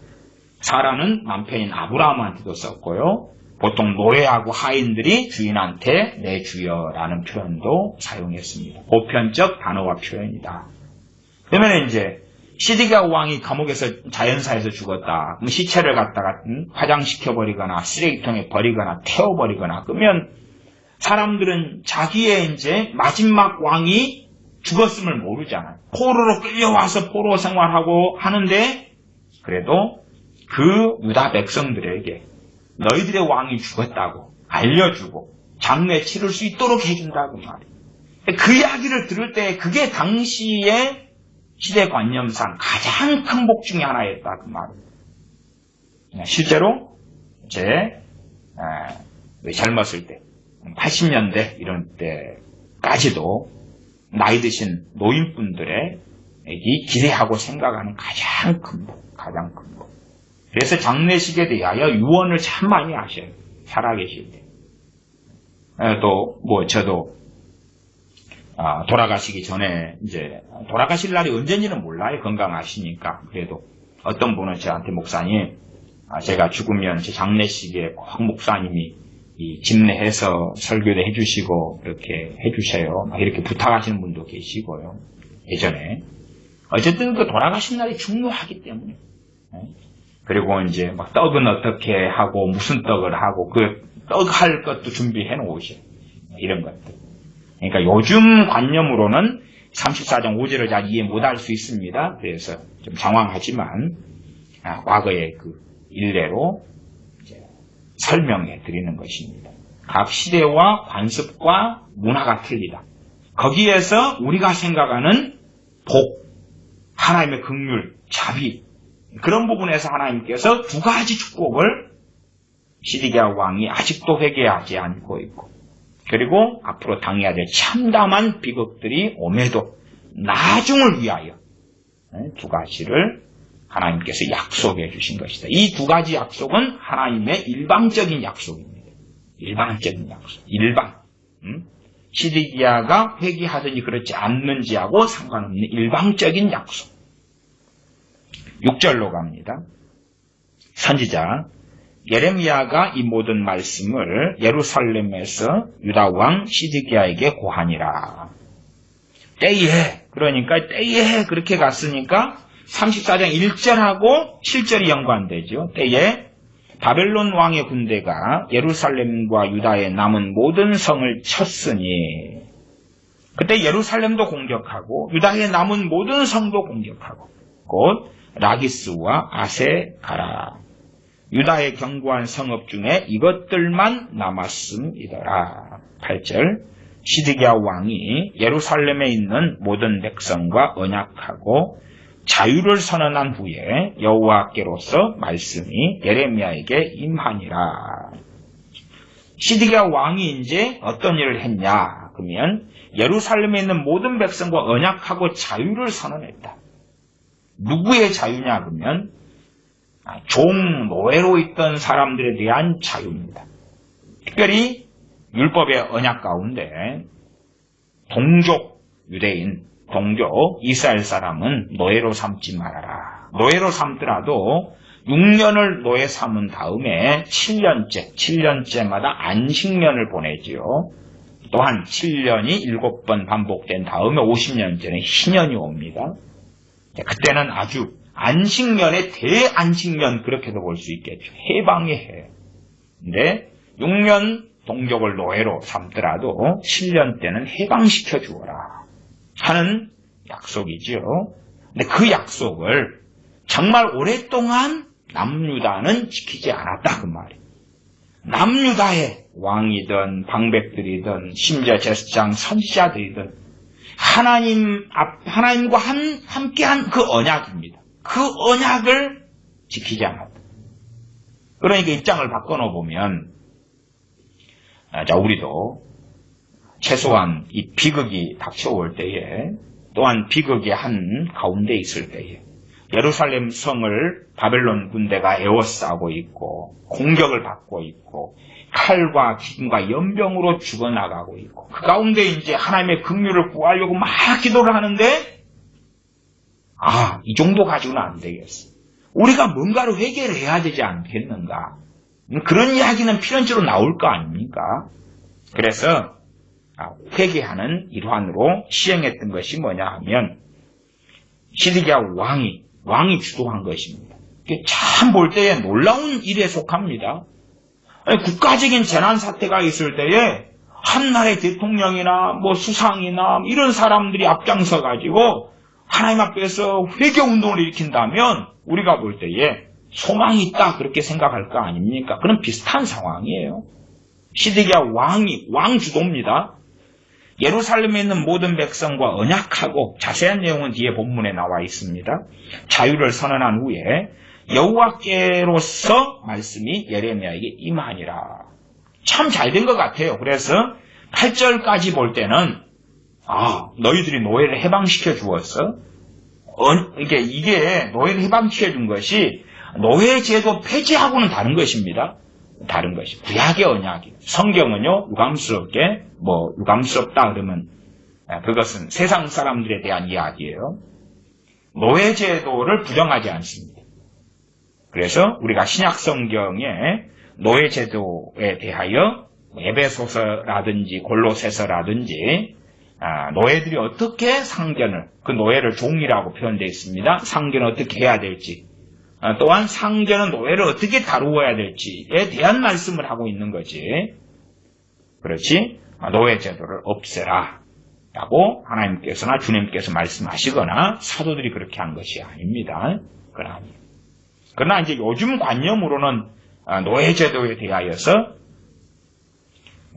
S1: 사라는 남편인 아브라함한테도 썼고요. 보통 노예하고 하인들이 주인한테 내 주여라는 표현도 사용했습니다. 보편적 단어와 표현이다. 그러면 이제 시드기야 왕이 감옥에서 자연사에서 죽었다. 그럼 시체를 갖다가 화장시켜버리거나 쓰레기통에 버리거나 태워버리거나 그러면 사람들은 자기의 이제 마지막 왕이 죽었음을 모르잖아요. 포로로 끌려와서 포로 생활하고 하는데 그래도 그 유다 백성들에게 너희들의 왕이 죽었다고 알려주고 장례 치를 수 있도록 해준다고 말이에요. 그 이야기를 들을 때 그게 당시의 시대관념상 가장 큰 복 중에 하나였다 그 말이에요. 실제로 제 젊었을 때 80년대 이런 때까지도 나이 드신 노인분들의 기대하고 생각하는 가장 큰 복, 가장 큰 복. 그래서 장례식에 대하여 유언을 참 많이 하셔요. 살아계실 때. 또 저도 돌아가시기 전에 이제 돌아가실 날이 언제인지는 몰라요. 건강하시니까. 그래도 어떤 분은 저한테 목사님, 제가 죽으면 제 장례식에 꼭 목사님이 집례해서 설교도 해주시고 이렇게 해주세요. 막 이렇게 부탁하시는 분도 계시고요. 예전에 어쨌든 그 돌아가신 날이 중요하기 때문에. 그리고 이제 막 떡은 어떻게 하고 무슨 떡을 하고 그 떡 할 것도 준비해 놓으셔요. 이런 것들. 그러니까 요즘 관념으로는 34장 5절을 잘 이해 못할 수 있습니다. 그래서 좀 장황하지만 과거의 그 일례로 이제 설명해 드리는 것입니다. 각 시대와 관습과 문화가 틀리다. 거기에서 우리가 생각하는 복, 하나님의 긍휼, 자비 그런 부분에서 하나님께서 두 가지 축복을 시드기야 왕이 아직도 회개하지 않고 있고 그리고 앞으로 당해야 될 참담한 비극들이 옴에도 나중을 위하여 두 가지를 하나님께서 약속해 주신 것이다. 이 두 가지 약속은 하나님의 일방적인 약속입니다. 일방적인 약속. 일방. 시드기야가 회개하든지 그렇지 않는지하고 상관없는 일방적인 약속. 6절로 갑니다. 선지자 예레미야가 이 모든 말씀을 예루살렘에서 유다 왕 시드기야에게 고하니라. 때에 그러니까 때에 그렇게 갔으니까 34장 1절하고 7절이 연관되죠. 때에 바벨론 왕의 군대가 예루살렘과 유다에 남은 모든 성을 쳤으니 그때 예루살렘도 공격하고 유다에 남은 모든 성도 공격하고 곧 라기스와 아세가라 유다의 견고한 성읍 중에 이것들만 남았음이더라. 8절 시드기야 왕이 예루살렘에 있는 모든 백성과 언약하고 자유를 선언한 후에 여호와께로서 말씀이 예레미야에게 임하니라. 시드기야 왕이 이제 어떤 일을 했냐 그러면 예루살렘에 있는 모든 백성과 언약하고 자유를 선언했다. 누구의 자유냐 그러면 종 노예로 있던 사람들에 대한 자유입니다. 특별히 율법의 언약 가운데 동족 유대인, 동족 이스라엘 사람은 노예로 삼지 말아라. 노예로 삼더라도 6년을 노예 삼은 다음에 7년째마다 안식년을 보내지요. 또한 7년이 7번 반복된 다음에 50년째는 희년이 옵니다. 그때는 아주 안식년의 대안식년 그렇게도 볼 수 있겠죠. 해방의 해. 근데 6년 동족을 노예로 삼더라도 7년 때는 해방시켜 주어라 하는 약속이지요. 근데 그 약속을 정말 오랫동안 남유다는 지키지 않았다 그 말이에요. 남유다의 왕이든 방백들이든 심지어 제사장 선지자들이든 하나님과 함께한 그 언약입니다. 그 언약을 지키지 않았다. 그러니까 입장을 바꿔놓으면 우리도 최소한 이 비극이 닥쳐올 때에 또한 비극의 한 가운데 있을 때에 예루살렘 성을 바벨론 군대가 에워싸고 있고 공격을 받고 있고 칼과 기근과 연병으로 죽어나가고 있고 그 가운데 이제 하나님의 긍휼을 구하려고 막 기도를 하는데 이 정도 가지고는 안 되겠어. 우리가 뭔가를 회개를 해야 되지 않겠는가. 그런 이야기는 필연적으로 나올 거 아닙니까? 그래서 회개하는 일환으로 시행했던 것이 뭐냐 하면 시드기야 왕이 주도한 것입니다. 참 볼 때에 놀라운 일에 속합니다. 국가적인 재난 사태가 있을 때에 한 나라의 대통령이나 수상이나 이런 사람들이 앞장서 가지고 하나님 앞에서 회개 운동을 일으킨다면 우리가 볼 때에 소망이 있다 그렇게 생각할 거 아닙니까? 그런 비슷한 상황이에요. 시드기야 왕 주도입니다. 예루살렘에 있는 모든 백성과 언약하고 자세한 내용은 뒤에 본문에 나와 있습니다. 자유를 선언한 후에 여호와께로서 말씀이 예레미야에게 임하니라. 참 잘 된 것 같아요. 그래서 8절까지 볼 때는 너희들이 노예를 해방시켜 주었어. 이게 노예를 해방시켜 준 것이 노예 제도 폐지하고는 다른 것입니다. 다른 것이 구약의 언약이에요. 성경은요 유감스럽다 그러면 그것은 세상 사람들에 대한 이야기예요. 노예 제도를 부정하지 않습니다. 그래서 우리가 신약 성경에 노예 제도에 대하여 에베소서라든지 골로새서라든지 노예들이 어떻게 상견을 그 노예를 종이라고 표현되어 있습니다. 상견을 어떻게 해야 될지 또한 상견은 노예를 어떻게 다루어야 될지에 대한 말씀을 하고 있는 거지. 그렇지 노예 제도를 없애라 라고 하나님께서나 주님께서 말씀하시거나 사도들이 그렇게 한 것이 아닙니다. 그러나 이제 요즘 관념으로는 노예 제도에 대하여서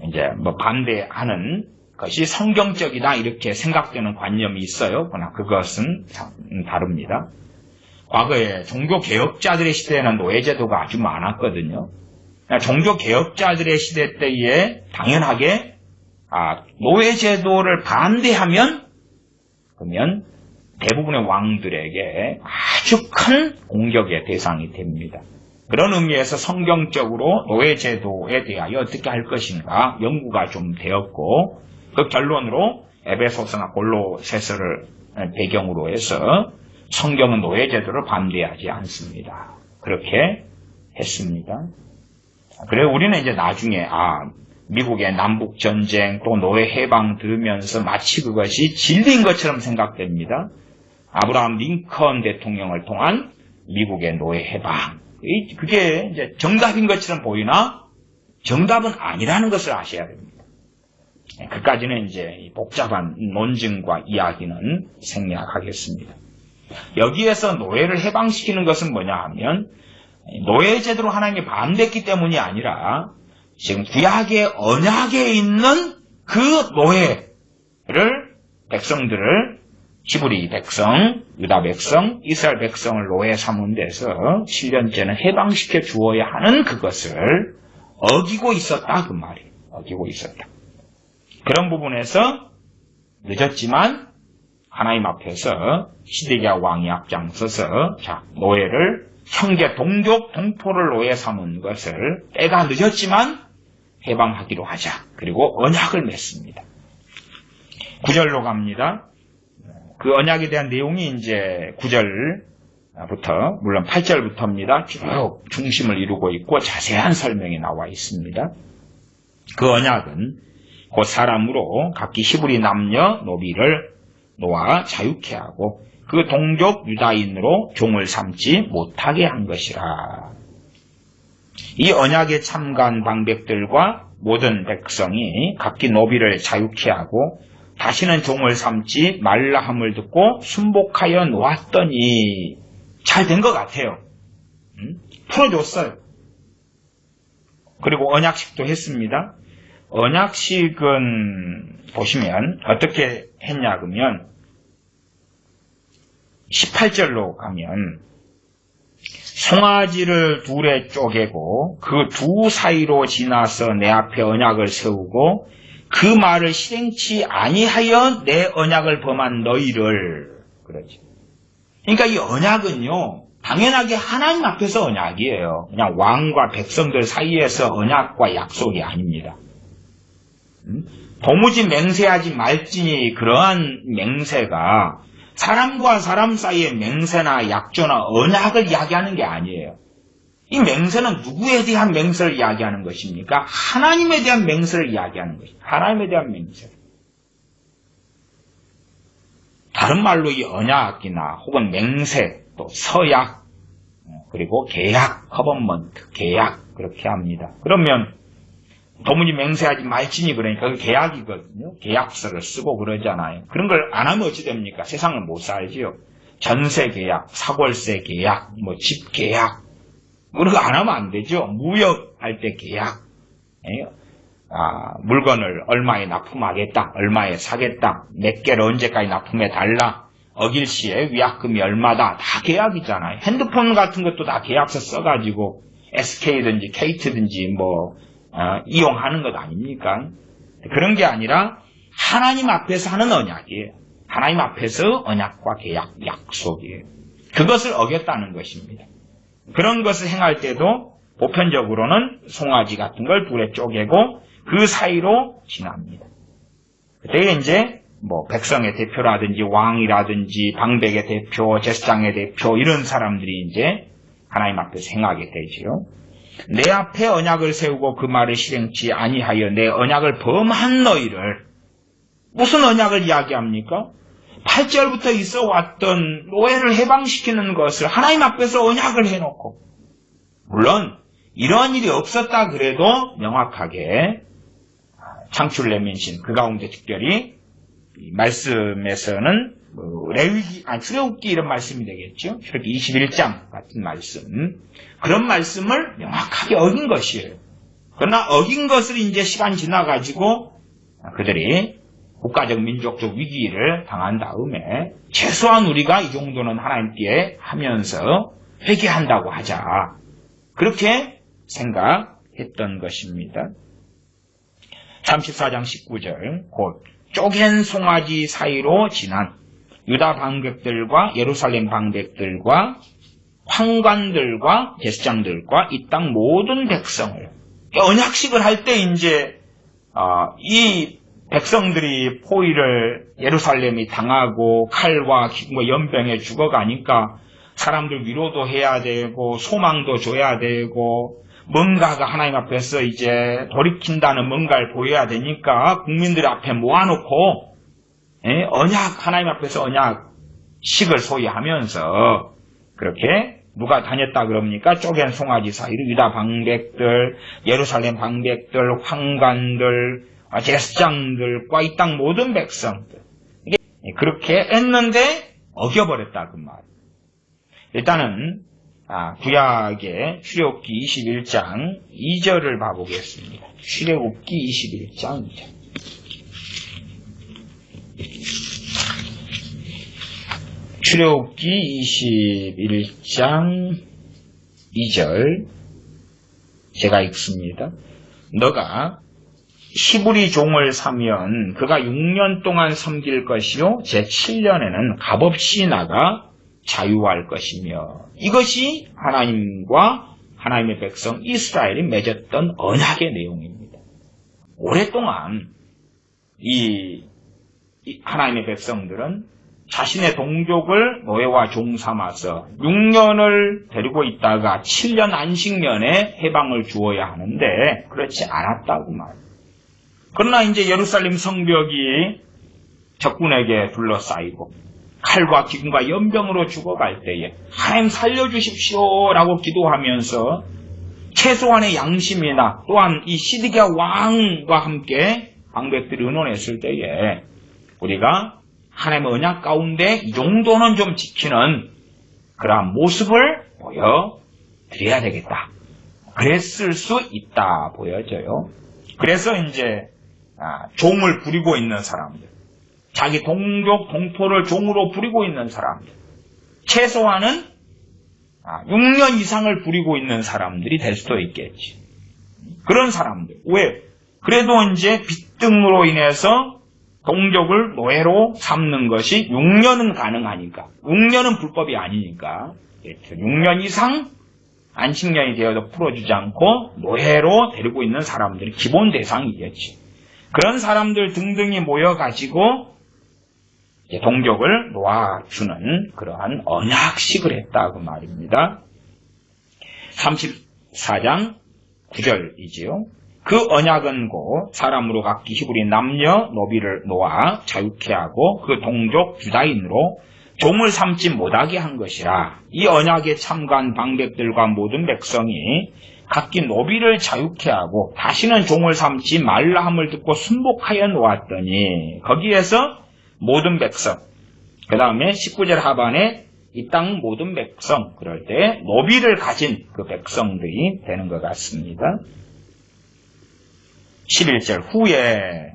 S1: 이제 반대하는 것이 성경적이다 이렇게 생각되는 관념이 있어요. 그러나 그것은 다릅니다. 과거에 종교개혁자들의 시대에는 노예제도가 아주 많았거든요. 종교개혁자들의 시대 때에 당연하게 노예제도를 반대하면 그러면 대부분의 왕들에게 아주 큰 공격의 대상이 됩니다. 그런 의미에서 성경적으로 노예제도에 대하여 어떻게 할 것인가 연구가 좀 되었고 그 결론으로 에베소서나 골로새서를 배경으로 해서 성경은 노예제도를 반대하지 않습니다. 그렇게 했습니다. 그래 우리는 이제 나중에 미국의 남북전쟁 또 노예 해방 들으면서 마치 그것이 진리인 것처럼 생각됩니다. 아브라함 링컨 대통령을 통한 미국의 노예 해방 그게 이제 정답인 것처럼 보이나 정답은 아니라는 것을 아셔야 됩니다. 그까지는 이제 복잡한 논증과 이야기는 생략하겠습니다. 여기에서 노예를 해방시키는 것은 뭐냐 하면 노예제도로 하나님이 반대했기 때문이 아니라 지금 구약의 언약에 있는 그 노예를 백성들을 히브리 백성, 유다 백성, 이스라엘 백성을 노예 삼은 데서 7년째는 해방시켜 주어야 하는 그것을 어기고 있었다 그 말이에요. 어기고 있었다. 그런 부분에서 늦었지만 하나님 앞에서 시드기야 왕이 앞장서서 노예를 형제 동족 동포를 노예 삼은 것을 때가 늦었지만 해방하기로 하자. 그리고 언약을 맺습니다. 9절로 갑니다. 그 언약에 대한 내용이 이제 9절부터, 물론 8절부터입니다. 쭉 중심을 이루고 있고 자세한 설명이 나와 있습니다. 그 언약은 곧 사람으로 각기 히브리 남녀 노비를 놓아 자유케 하고 그 동족 유다인으로 종을 삼지 못하게 한 것이라. 이 언약에 참가한 방백들과 모든 백성이 각기 노비를 자유케 하고 다시는 종을 삼지 말라 함을 듣고 순복하여 놓았더니 잘 된 것 같아요. 풀어줬어요. 그리고 언약식도 했습니다. 언약식은 보시면 어떻게 했냐 그러면 18절로 가면 송아지를 둘에 쪼개고 그 두 사이로 지나서 내 앞에 언약을 세우고 그 말을 실행치 아니하여 내 언약을 범한 너희를. 그러죠. 그러니까 이 언약은요, 당연하게 하나님 앞에서 언약이에요. 그냥 왕과 백성들 사이에서 언약과 약속이 아닙니다. 도무지 맹세하지 말지니 그러한 맹세가 사람과 사람 사이의 맹세나 약조나 언약을 이야기하는 게 아니에요. 이 맹세는 누구에 대한 맹세를 이야기하는 것입니까? 하나님에 대한 맹세를 이야기하는 것입니다. 하나님에 대한 맹세. 다른 말로 이 언약이나 혹은 맹세, 또 서약, 그리고 계약, 커버먼트, 계약 그렇게 합니다. 그러면 도무지 맹세하지 말지니 그러니까 그 계약이거든요. 계약서를 쓰고 그러잖아요. 그런 걸 안 하면 어찌 됩니까? 세상을 못 살지요. 전세 계약, 사골세 계약, 집 계약, 그런 거 안 하면 안 되죠. 무역할 때 계약, 물건을 얼마에 납품하겠다, 얼마에 사겠다, 몇 개를 언제까지 납품해 달라, 어길 시에 위약금이 얼마다, 다 계약이잖아요. 핸드폰 같은 것도 다 계약서 써가지고 SK든지 KT든지 이용하는 것 아닙니까? 그런 게 아니라 하나님 앞에서 하는 언약이에요. 하나님 앞에서 언약과 계약, 약속이에요. 그것을 어겼다는 것입니다. 그런 것을 행할 때도 보편적으로는 송아지 같은 걸 둘에 쪼개고 그 사이로 지납니다. 그때 이제 백성의 대표라든지 왕이라든지 방백의 대표, 제사장의 대표 이런 사람들이 이제 하나님 앞에서 행하게 되지요. 내 앞에 언약을 세우고 그 말을 실행치 아니하여 내 언약을 범한 너희를. 무슨 언약을 이야기합니까? 8절부터 있어 왔던 노예를 해방시키는 것을 하나님 앞에서 언약을 해놓고, 물론 이러한 일이 없었다 그래도 명확하게 창출레민신 그 가운데 특별히 이 말씀에서는 출애굽기 이런 말씀이 되겠죠. 출애굽기 21장 같은 말씀, 그런 말씀을 명확하게 어긴 것이에요. 그러나 어긴 것을 이제 시간 지나가지고 그들이 국가적 민족적 위기를 당한 다음에 최소한 우리가 이 정도는 하나님께 하면서 회개한다고 하자, 그렇게 생각했던 것입니다. 34장 19절 곧 쪼갠 송아지 사이로 지난 유다 방백들과 예루살렘 방백들과 황관들과 제사장들과 이 땅 모든 백성을, 언약식을 할 때 이제 이 백성들이 포위를 예루살렘이 당하고 칼과 기근과 연병에 죽어가니까 사람들 위로도 해야 되고 소망도 줘야 되고 뭔가가 하나님 앞에서 이제 돌이킨다는 뭔가를 보여야 되니까 국민들 앞에 모아놓고 언약, 하나님 앞에서 언약식을 소위 하면서 그렇게 누가 다녔다 그럽니까? 쪼갠 송아지 사이로 유다 방백들, 예루살렘 방백들, 황관들, 제사장들과 이 땅 모든 백성들, 그렇게 했는데 어겨버렸다 그 말. 일단은 구약의 출애굽기 21장 2절을 봐보겠습니다. 출애굽기 21장 2절. 출애굽기 21장 2절 제가 읽습니다. 너가 히브리 종을 사면 그가 6년 동안 섬길 것이요 제7년에는 값없이 나가 자유할 것이며, 이것이 하나님과 하나님의 백성 이스라엘이 맺었던 언약의 내용입니다. 오랫동안 이 하나님의 백성들은 자신의 동족을 노예와 종 삼아서 6년을 데리고 있다가 7년 안식년에 해방을 주어야 하는데 그렇지 않았다고 말이에요. 그러나 이제 예루살렘 성벽이 적군에게 둘러싸이고 칼과 기근과 연병으로 죽어갈 때에 하나님 살려주십시오라고 기도하면서 최소한의 양심이나 또한 이 시드기야 왕과 함께 방백들이 의논했을 때에 우리가 하나님의 언약 가운데 이 정도는 좀 지키는 그러한 모습을 보여드려야 되겠다. 그랬을 수 있다 보여져요. 그래서 이제 종을 부리고 있는 사람들, 자기 동족, 동포를 종으로 부리고 있는 사람들, 최소한은 6년 이상을 부리고 있는 사람들이 될 수도 있겠지. 그런 사람들. 왜? 그래도 이제 빚등으로 인해서 동족을 노예로 삼는 것이 6년은 가능하니까. 6년은 불법이 아니니까. 6년 이상 안식년이 되어도 풀어주지 않고 노예로 데리고 있는 사람들이 기본 대상이겠지. 그런 사람들 등등이 모여가지고 동족을 놓아주는 그러한 언약식을 했다고 말입니다. 34장 9절이지요. 그 언약은 곧 사람으로 각기 히브리 남녀 노비를 놓아 자유케 하고 그 동족 유다인으로 종을 삼지 못하게 한 것이라. 이 언약에 참가한 방백들과 모든 백성이 각기 노비를 자유케 하고 다시는 종을 삼지 말라 함을 듣고 순복하여 놓았더니 거기에서 모든 백성, 그 다음에 19절 하반에 이 땅 모든 백성, 그럴 때 노비를 가진 그 백성들이 되는 것 같습니다. 11절 후에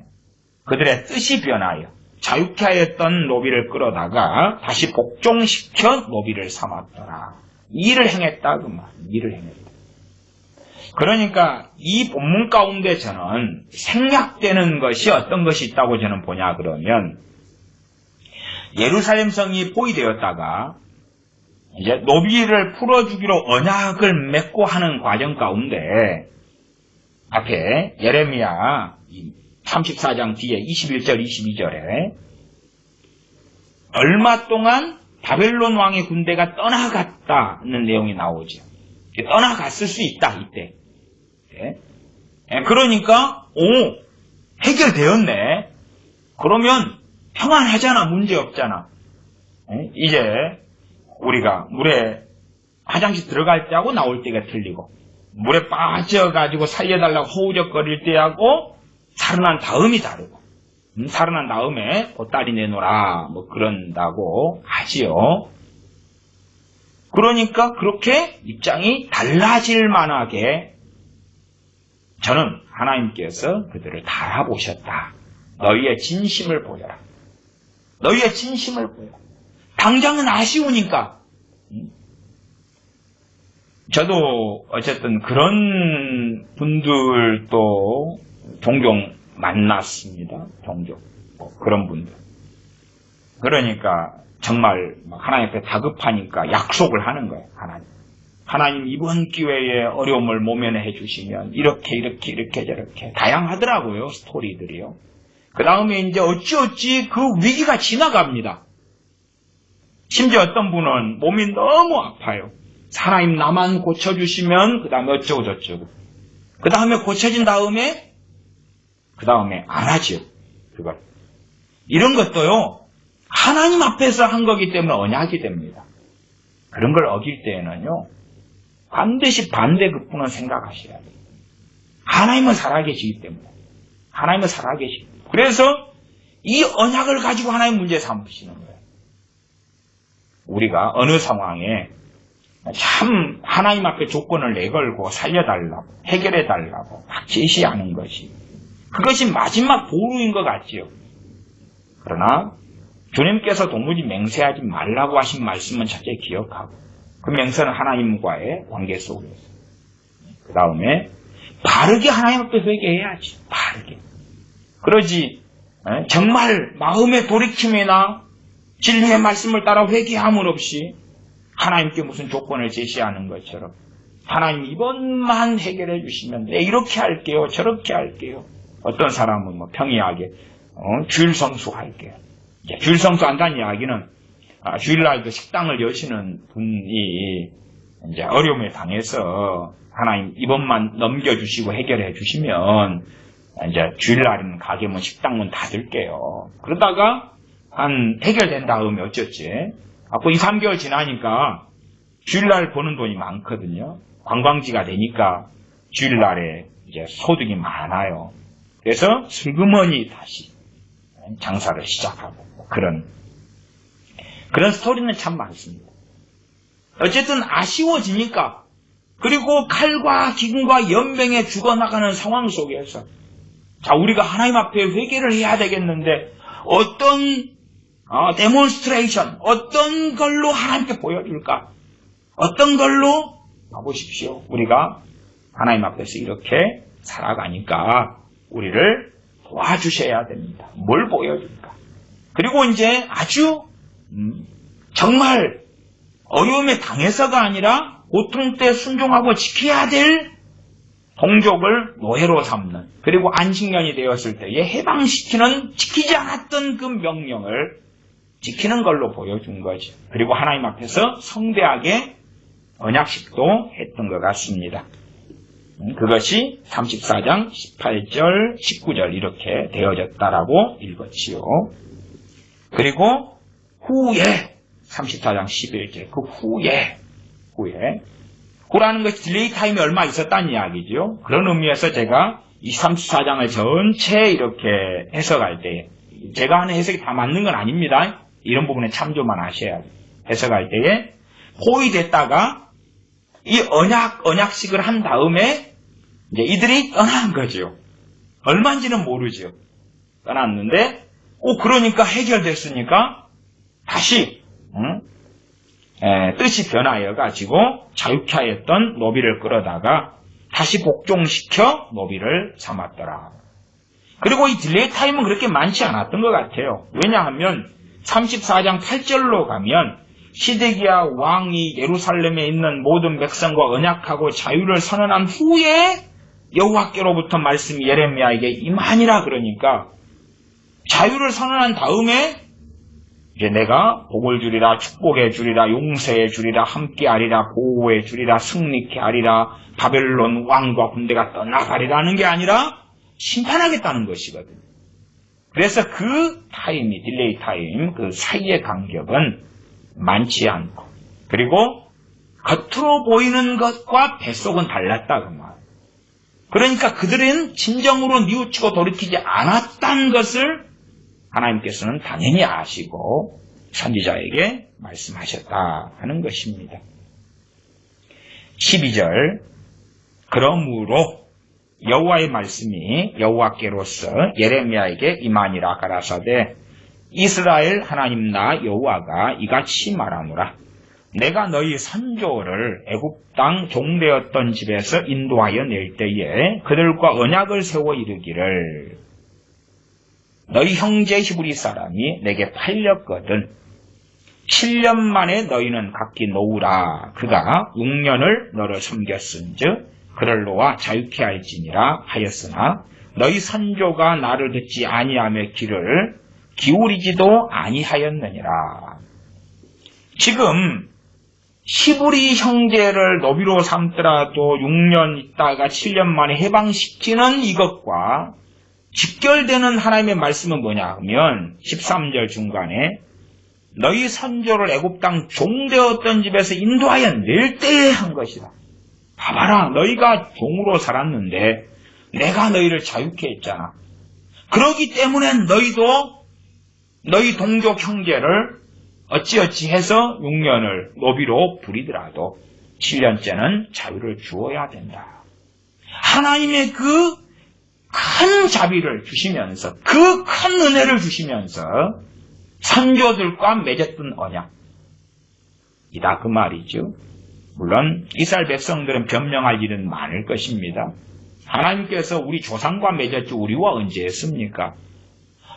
S1: 그들의 뜻이 변하여 자유케 하였던 노비를 끌어다가 다시 복종시켜 노비를 삼았더라. 일을 행했다 그 말. 일을 행했다. 그러니까 이 본문 가운데 저는 생략되는 것이 어떤 것이 있다고 저는 보냐 그러면 예루살렘 성이 포위되었다가 이제 노비를 풀어주기로 언약을 맺고 하는 과정 가운데 앞에 예레미야 34장 뒤에 21절 22절에 얼마 동안 바벨론 왕의 군대가 떠나갔다는 내용이 나오죠. 떠나갔을 수 있다 이때. 그러니까 해결되었네. 그러면 평안하잖아. 문제없잖아. 이제 우리가 물에 화장실 들어갈 때하고 나올 때가 틀리고 물에 빠져가지고 살려달라고 허우적거릴 때하고 살아난 다음이 다르고 살아난 다음에 보따리 내놓으라 뭐 그런다고 하지요. 그러니까 그렇게 입장이 달라질 만하게 저는 하나님께서 그들을 달아보셨다. 너희의 진심을 보여라. 너희의 진심을 보여라. 당장은 아쉬우니까. 저도 어쨌든 그런 분들도 종종 만났습니다. 종종. 그런 분들. 그러니까 정말 하나님 앞에 다급하니까 약속을 하는 거예요. 하나님 이번 기회에 어려움을 모면해 주시면 이렇게 저렇게 다양하더라고요. 스토리들이요. 그 다음에 이제 어찌어찌 그 위기가 지나갑니다. 심지어 어떤 분은 몸이 너무 아파요. 하나님 나만 고쳐주시면 그 다음에 어쩌고 저쩌고. 그 다음에 고쳐진 다음에 그 다음에 안 하죠. 그걸. 이런 것도요. 하나님 앞에서 한 거기 때문에 언약이 됩니다. 그런 걸 어길 때에는요. 반드시 반대급부는 생각하셔야 돼요. 하나님은 살아계시기 때문에. 하나님은 살아계시기 때문에. 그래서 이 언약을 가지고 하나님 문제 삼으시는 거예요. 우리가 어느 상황에 참 하나님 앞에 조건을 내걸고 살려달라고 해결해달라고 막 제시하는 것이 그것이 마지막 보루인 것 같지요. 그러나 주님께서 도무지 맹세하지 말라고 하신 말씀은 첫째 기억하고 그 맹세는 하나님과의 관계 속에서 그 다음에 바르게 하나님 앞에 회개해야지. 바르게. 그러지 정말 마음의 돌이킴이나 진리의 말씀을 따라 회개함은 없이 하나님께 무슨 조건을 제시하는 것처럼 하나님 이번만 해결해 주시면 네 이렇게 할게요. 저렇게 할게요. 어떤 사람은 뭐 평이하게 주일 성수할게요. 주일 성수한다는 이야기는 주일날 그 식당을 여시는 분이 이제 어려움에 당해서 하나님 이번만 넘겨주시고 해결해 주시면 이제 주일날은 가게 문 식당 문 닫을게요. 그러다가 한 해결된 다음에 어쩌지? 그 2, 3개월 지나니까 주일날 버는 돈이 많거든요. 관광지가 되니까 주일날에 이제 소득이 많아요. 그래서 슬그머니 다시 장사를 시작하고 그런 스토리는 참 많습니다. 어쨌든 아쉬워지니까 그리고 칼과 기근과 연병에 죽어나가는 상황 속에서 자 우리가 하나님 앞에 회개를 해야 되겠는데 어떤 데몬스트레이션 어떤 걸로 하나님께 보여줄까? 어떤 걸로 봐보십시오. 우리가 하나님 앞에서 이렇게 살아가니까 우리를 도와주셔야 됩니다. 뭘 보여줄까? 그리고 이제 아주 정말 어려움에 당해서가 아니라 고통 때 순종하고 지켜야 될 동족을 노예로 삼는 그리고 안식년이 되었을 때에 해방시키는 지키지 않았던 그 명령을 지키는 걸로 보여준 거죠. 그리고 하나님 앞에서 성대하게 언약식도 했던 것 같습니다. 그것이 34장 18절 19절 이렇게 되어졌다라고 읽었지요. 그리고 후에 34장 11절 그 후라는 것이 딜레이 타임이 얼마 있었다는 이야기죠. 그런 의미에서 제가 이 34장을 전체 이렇게 해석할 때 제가 하는 해석이 다 맞는 건 아닙니다. 이런 부분에 참조만 하셔야 돼요. 해석할 때에 포위됐다가 이 언약식을 한 다음에 이제 이들이 떠난 거죠. 얼마인지는 모르죠. 떠났는데 그러니까 해결됐으니까 다시 뜻이 변하여 가지고 자유케 하였던 노비를 끌어다가 다시 복종시켜 노비를 삼았더라. 그리고 이 딜레이 타임은 그렇게 많지 않았던 것 같아요. 왜냐하면 34장 8절로 가면 시드기야 왕이 예루살렘에 있는 모든 백성과 언약하고 자유를 선언한 후에 여호와께로부터 말씀이 예레미야에게 임하니라 그러니까 자유를 선언한 다음에 이제 내가 복을 주리라 축복해 주리라 용서해 주리라 함께하리라 보호해 주리라 승리케 하리라 바벨론 왕과 군대가 떠나가리라는 게 아니라 심판하겠다는 것이거든요. 그래서 그 타임이 딜레이 타임 그 사이의 간격은 많지 않고 그리고 겉으로 보이는 것과 뱃속은 달랐다 그 말. 그러니까 그들은 진정으로 뉘우치고 돌이키지 않았다는 것을 하나님께서는 당연히 아시고 선지자에게 말씀하셨다 하는 것입니다. 12절 그러므로 여호와의 말씀이 여호와께로서 예레미야에게 임하니라 가라사대 이스라엘 하나님 나 여호와가 이같이 말하노라 내가 너희 선조를 애굽 땅 종되었던 집에서 인도하여 낼 때에 그들과 언약을 세워 이르기를 너희 형제 히브리 사람이 내게 팔렸거든 7년 만에 너희는 각기 놓으라 그가 6년을 너를 섬겼은즉 그를 놓아 자유케 할지니라 하였으나 너희 선조가 나를 듣지 아니하며 귀를 기울이지도 아니하였느니라. 지금 히브리 형제를 노비로 삼더라도 6년 있다가 7년 만에 해방시키는 이것과 직결되는 하나님의 말씀은 뭐냐 하면 13절 중간에 너희 선조를 애굽 땅 종되었던 집에서 인도하여 낼 때에 한 것이다. 봐봐라 너희가 종으로 살았는데 내가 너희를 자유케 했잖아. 그러기 때문에 너희도 너희 동족 형제를 어찌어찌 해서 6년을 노비로 부리더라도 7년째는 자유를 주어야 된다. 하나님의 그 큰 자비를 주시면서 그 큰 은혜를 주시면서 선조들과 맺었던 언약이다 그 말이죠. 물론 이스라엘 백성들은 변명할 일은 많을 것입니다. 하나님께서 우리 조상과 맺었지 우리와 언제 했습니까?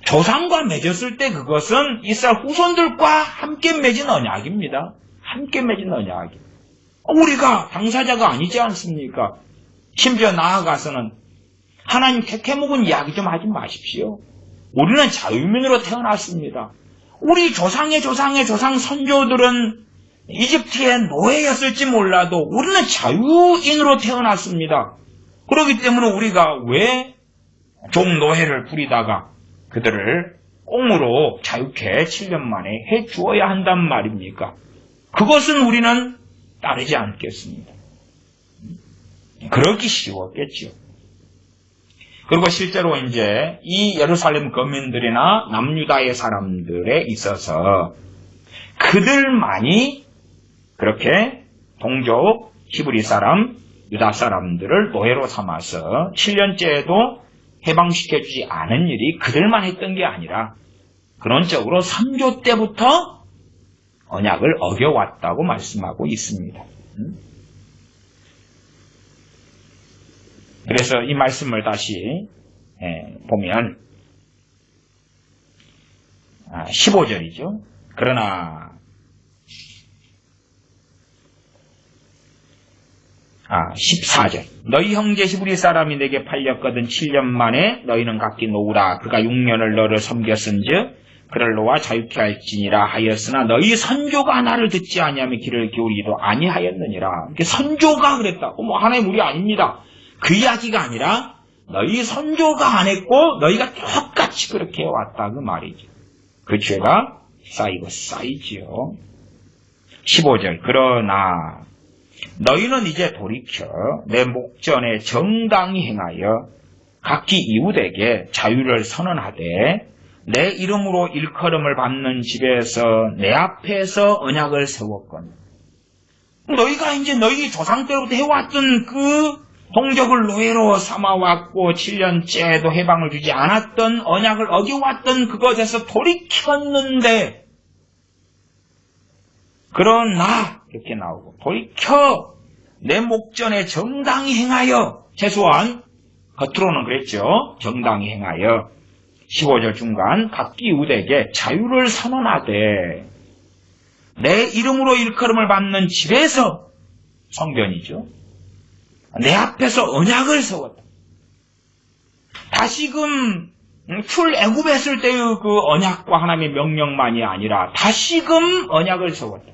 S1: 조상과 맺었을 때 그것은 이스라엘 후손들과 함께 맺은 언약입니다. 함께 맺은 언약이. 우리가 당사자가 아니지 않습니까? 심지어 나아가서는 하나님 택해먹은 이야기 좀 하지 마십시오. 우리는 자유민으로 태어났습니다. 우리 조상의 조상 선조들은 이집트의 노예였을지 몰라도 우리는 자유인으로 태어났습니다. 그렇기 때문에 우리가 왜 종노예를 부리다가 그들을 꽁으로 자유케 7년 만에 해주어야 한단 말입니까? 그것은 우리는 따르지 않겠습니다. 그러기 쉬웠겠죠. 그리고 실제로 이제 이 예루살렘 거민들이나 남유다의 사람들에 있어서 그들만이 그렇게 동족 히브리 사람, 유다 사람들을 노예로 삼아서 7년째에도 해방시켜주지 않은 일이 그들만 했던 게 아니라 근원적으로 선조 때부터 언약을 어겨왔다고 말씀하고 있습니다. 그래서 이 말씀을 다시 보면 15절이죠. 그러나 14절 너희 형제 히브리 사람이 내게 팔렸거든 7년 만에 너희는 각기 놓으라. 그가 6년을 너를 섬겼은즉 그를 놓아 자유케 할지니라 하였으나 너희 선조가 나를 듣지 아니하며 귀를 기울이기도 아니하였느니라. 선조가 그랬다. 하나님 우리 아닙니다. 그 이야기가 아니라 너희 선조가 안 했고 너희가 똑같이 그렇게 해왔다 그 말이죠. 그 죄가 쌓이고 쌓이지요. 15절 그러나 너희는 이제 돌이켜 내 목전에 정당히 행하여 각기 이웃에게 자유를 선언하되 내 이름으로 일컬음을 받는 집에서 내 앞에서 언약을 세웠거늘. 너희가 이제 너희 조상 때부터 해왔던 그 동족을 노예로 삼아왔고 7년째도 해방을 주지 않았던 언약을 어겨왔던 그것에서 돌이켰는데 그러나 이렇게 나오고 돌이켜 내 목전에 정당히 행하여 최소한 겉으로는 그랬죠. 정당히 행하여 15절 중간 각기 이웃에게 자유를 선언하되 내 이름으로 일컬음을 받는 집에서 성전이죠. 내 앞에서 언약을 세웠다. 다시금 출애굽했을 때의 그 언약과 하나님의 명령만이 아니라 다시금 언약을 세웠다.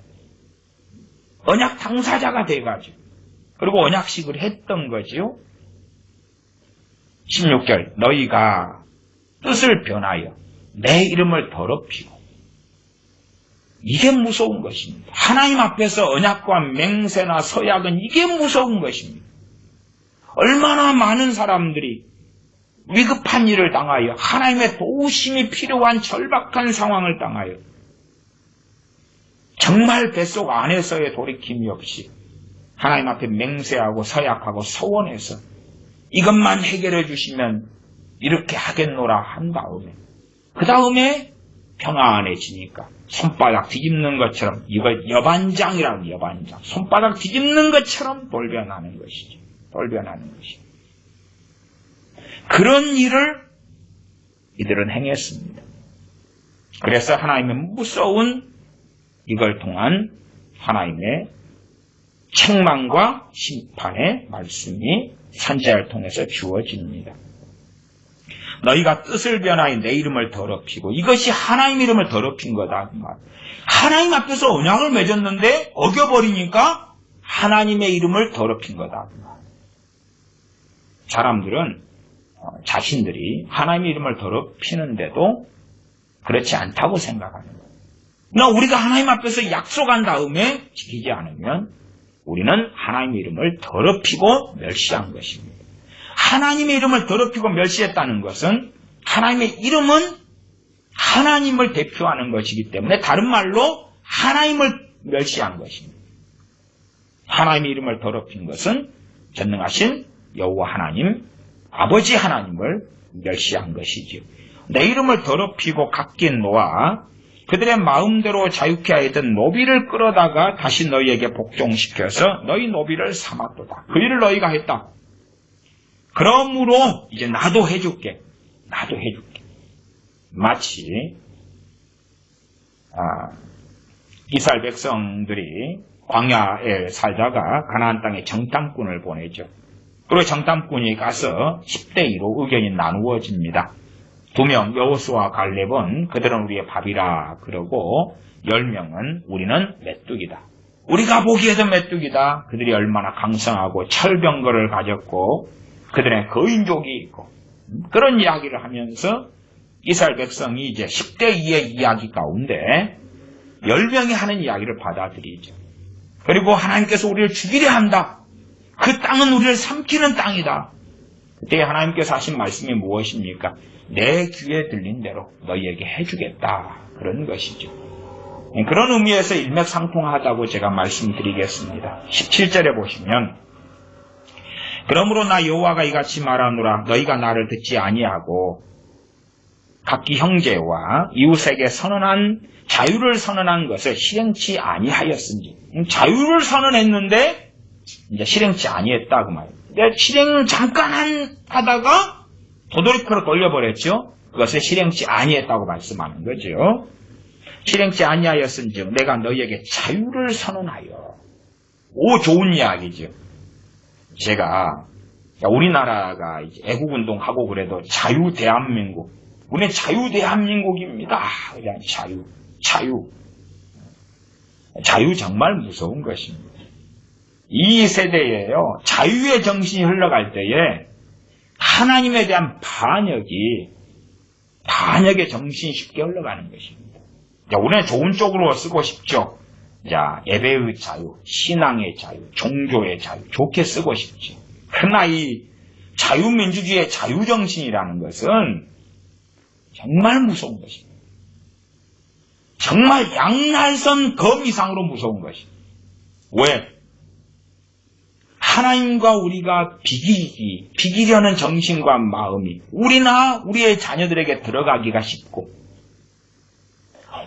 S1: 언약 당사자가 돼가지고 그리고 언약식을 했던 거지요. 16절 너희가 뜻을 변하여 내 이름을 더럽히고 이게 무서운 것입니다. 하나님 앞에서 언약과 맹세나 서약은 이게 무서운 것입니다. 얼마나 많은 사람들이 위급한 일을 당하여 하나님의 도우심이 필요한 절박한 상황을 당하여 정말 뱃속 안에서의 돌이킴이 없이 하나님 앞에 맹세하고 서약하고 서원해서 이것만 해결해 주시면 이렇게 하겠노라 한 다음에 그 다음에 평안해지니까 손바닥 뒤집는 것처럼 이걸 여반장이라고 여반장 손바닥 뒤집는 것처럼 돌변하는 것이죠. 돌변하는 것이죠. 그런 일을 이들은 행했습니다. 그래서 하나님의 무서운 이걸 통한 하나님의 책망과 심판의 말씀이 선지자를 통해서 주어집니다. 너희가 뜻을 변하여 내 이름을 더럽히고 이것이 하나님 이름을 더럽힌 거다. 하나님 앞에서 언약을 맺었는데 어겨버리니까 하나님의 이름을 더럽힌 거다. 사람들은 자신들이 하나님의 이름을 더럽히는데도 그렇지 않다고 생각하는 거예요. 그러나 우리가 하나님 앞에서 약속한 다음에 지키지 않으면 우리는 하나님의 이름을 더럽히고 멸시한 것입니다. 하나님의 이름을 더럽히고 멸시했다는 것은 하나님의 이름은 하나님을 대표하는 것이기 때문에 다른 말로 하나님을 멸시한 것입니다. 하나님의 이름을 더럽힌 것은 전능하신 여호와 하나님, 아버지 하나님을 멸시한 것이지요. 내 이름을 더럽히고 각기 놓아 그들의 마음대로 자유케 하였던 노비를 끌어다가 다시 너희에게 복종시켜서 너희 노비를 삼았도다. 그 일을 너희가 했다. 그러므로 이제 나도 해줄게. 나도 해줄게. 마치 이스라엘 백성들이 광야에 살다가 가나안 땅에 정탐꾼을 보내죠. 그리고 정탐꾼이 가서 10대2로 의견이 나누어집니다. 2명 여호수아와 갈렙은 그들은 우리의 밥이라 그러고 10명은 우리는 메뚜기다. 우리가 보기에도 메뚜기다. 그들이 얼마나 강성하고 철병거를 가졌고 그들의 거인족이 있고 그런 이야기를 하면서 이스라엘 백성이 이제 10대2의 이야기 가운데 10명이 하는 이야기를 받아들이죠. 그리고 하나님께서 우리를 죽이려 한다. 그 땅은 우리를 삼키는 땅이다. 그때 하나님께서 하신 말씀이 무엇입니까? 내 귀에 들린 대로 너희에게 해주겠다. 그런 것이죠. 그런 의미에서 일맥상통하다고 제가 말씀드리겠습니다. 17절에 보시면 그러므로 나 여호와가 이같이 말하노라. 너희가 나를 듣지 아니하고 각기 형제와 이웃에게 선언한 자유를 선언한 것을 실행치 아니하였은지. 자유를 선언했는데 이제 실행치 아니했다 그 말이에요. 실행 잠깐 하다가 도돌이표를 돌려버렸죠. 그것을 실행치 아니했다고 말씀하는 거죠. 실행치 아니하였은즉 내가 너희에게 자유를 선언하여. 오, 좋은 이야기죠. 제가 우리나라가 이제 애국운동하고 그래도 자유대한민국, 우리는 자유대한민국입니다. 그냥 자유 정말 무서운 것입니다. 이 세대에요, 자유의 정신이 흘러갈 때에 하나님에 대한 반역의 정신이 쉽게 흘러가는 것입니다. 자, 우리는 좋은 쪽으로 쓰고 싶죠. 자, 예배의 자유, 신앙의 자유, 종교의 자유, 좋게 쓰고 싶지. 그러나 이 자유민주주의의 자유정신이라는 것은 정말 무서운 것입니다. 정말 양날선 검 이상으로 무서운 것입니다. 왜? 하나님과 우리가 비기려는 정신과 마음이 우리나 우리의 자녀들에게 들어가기가 쉽고,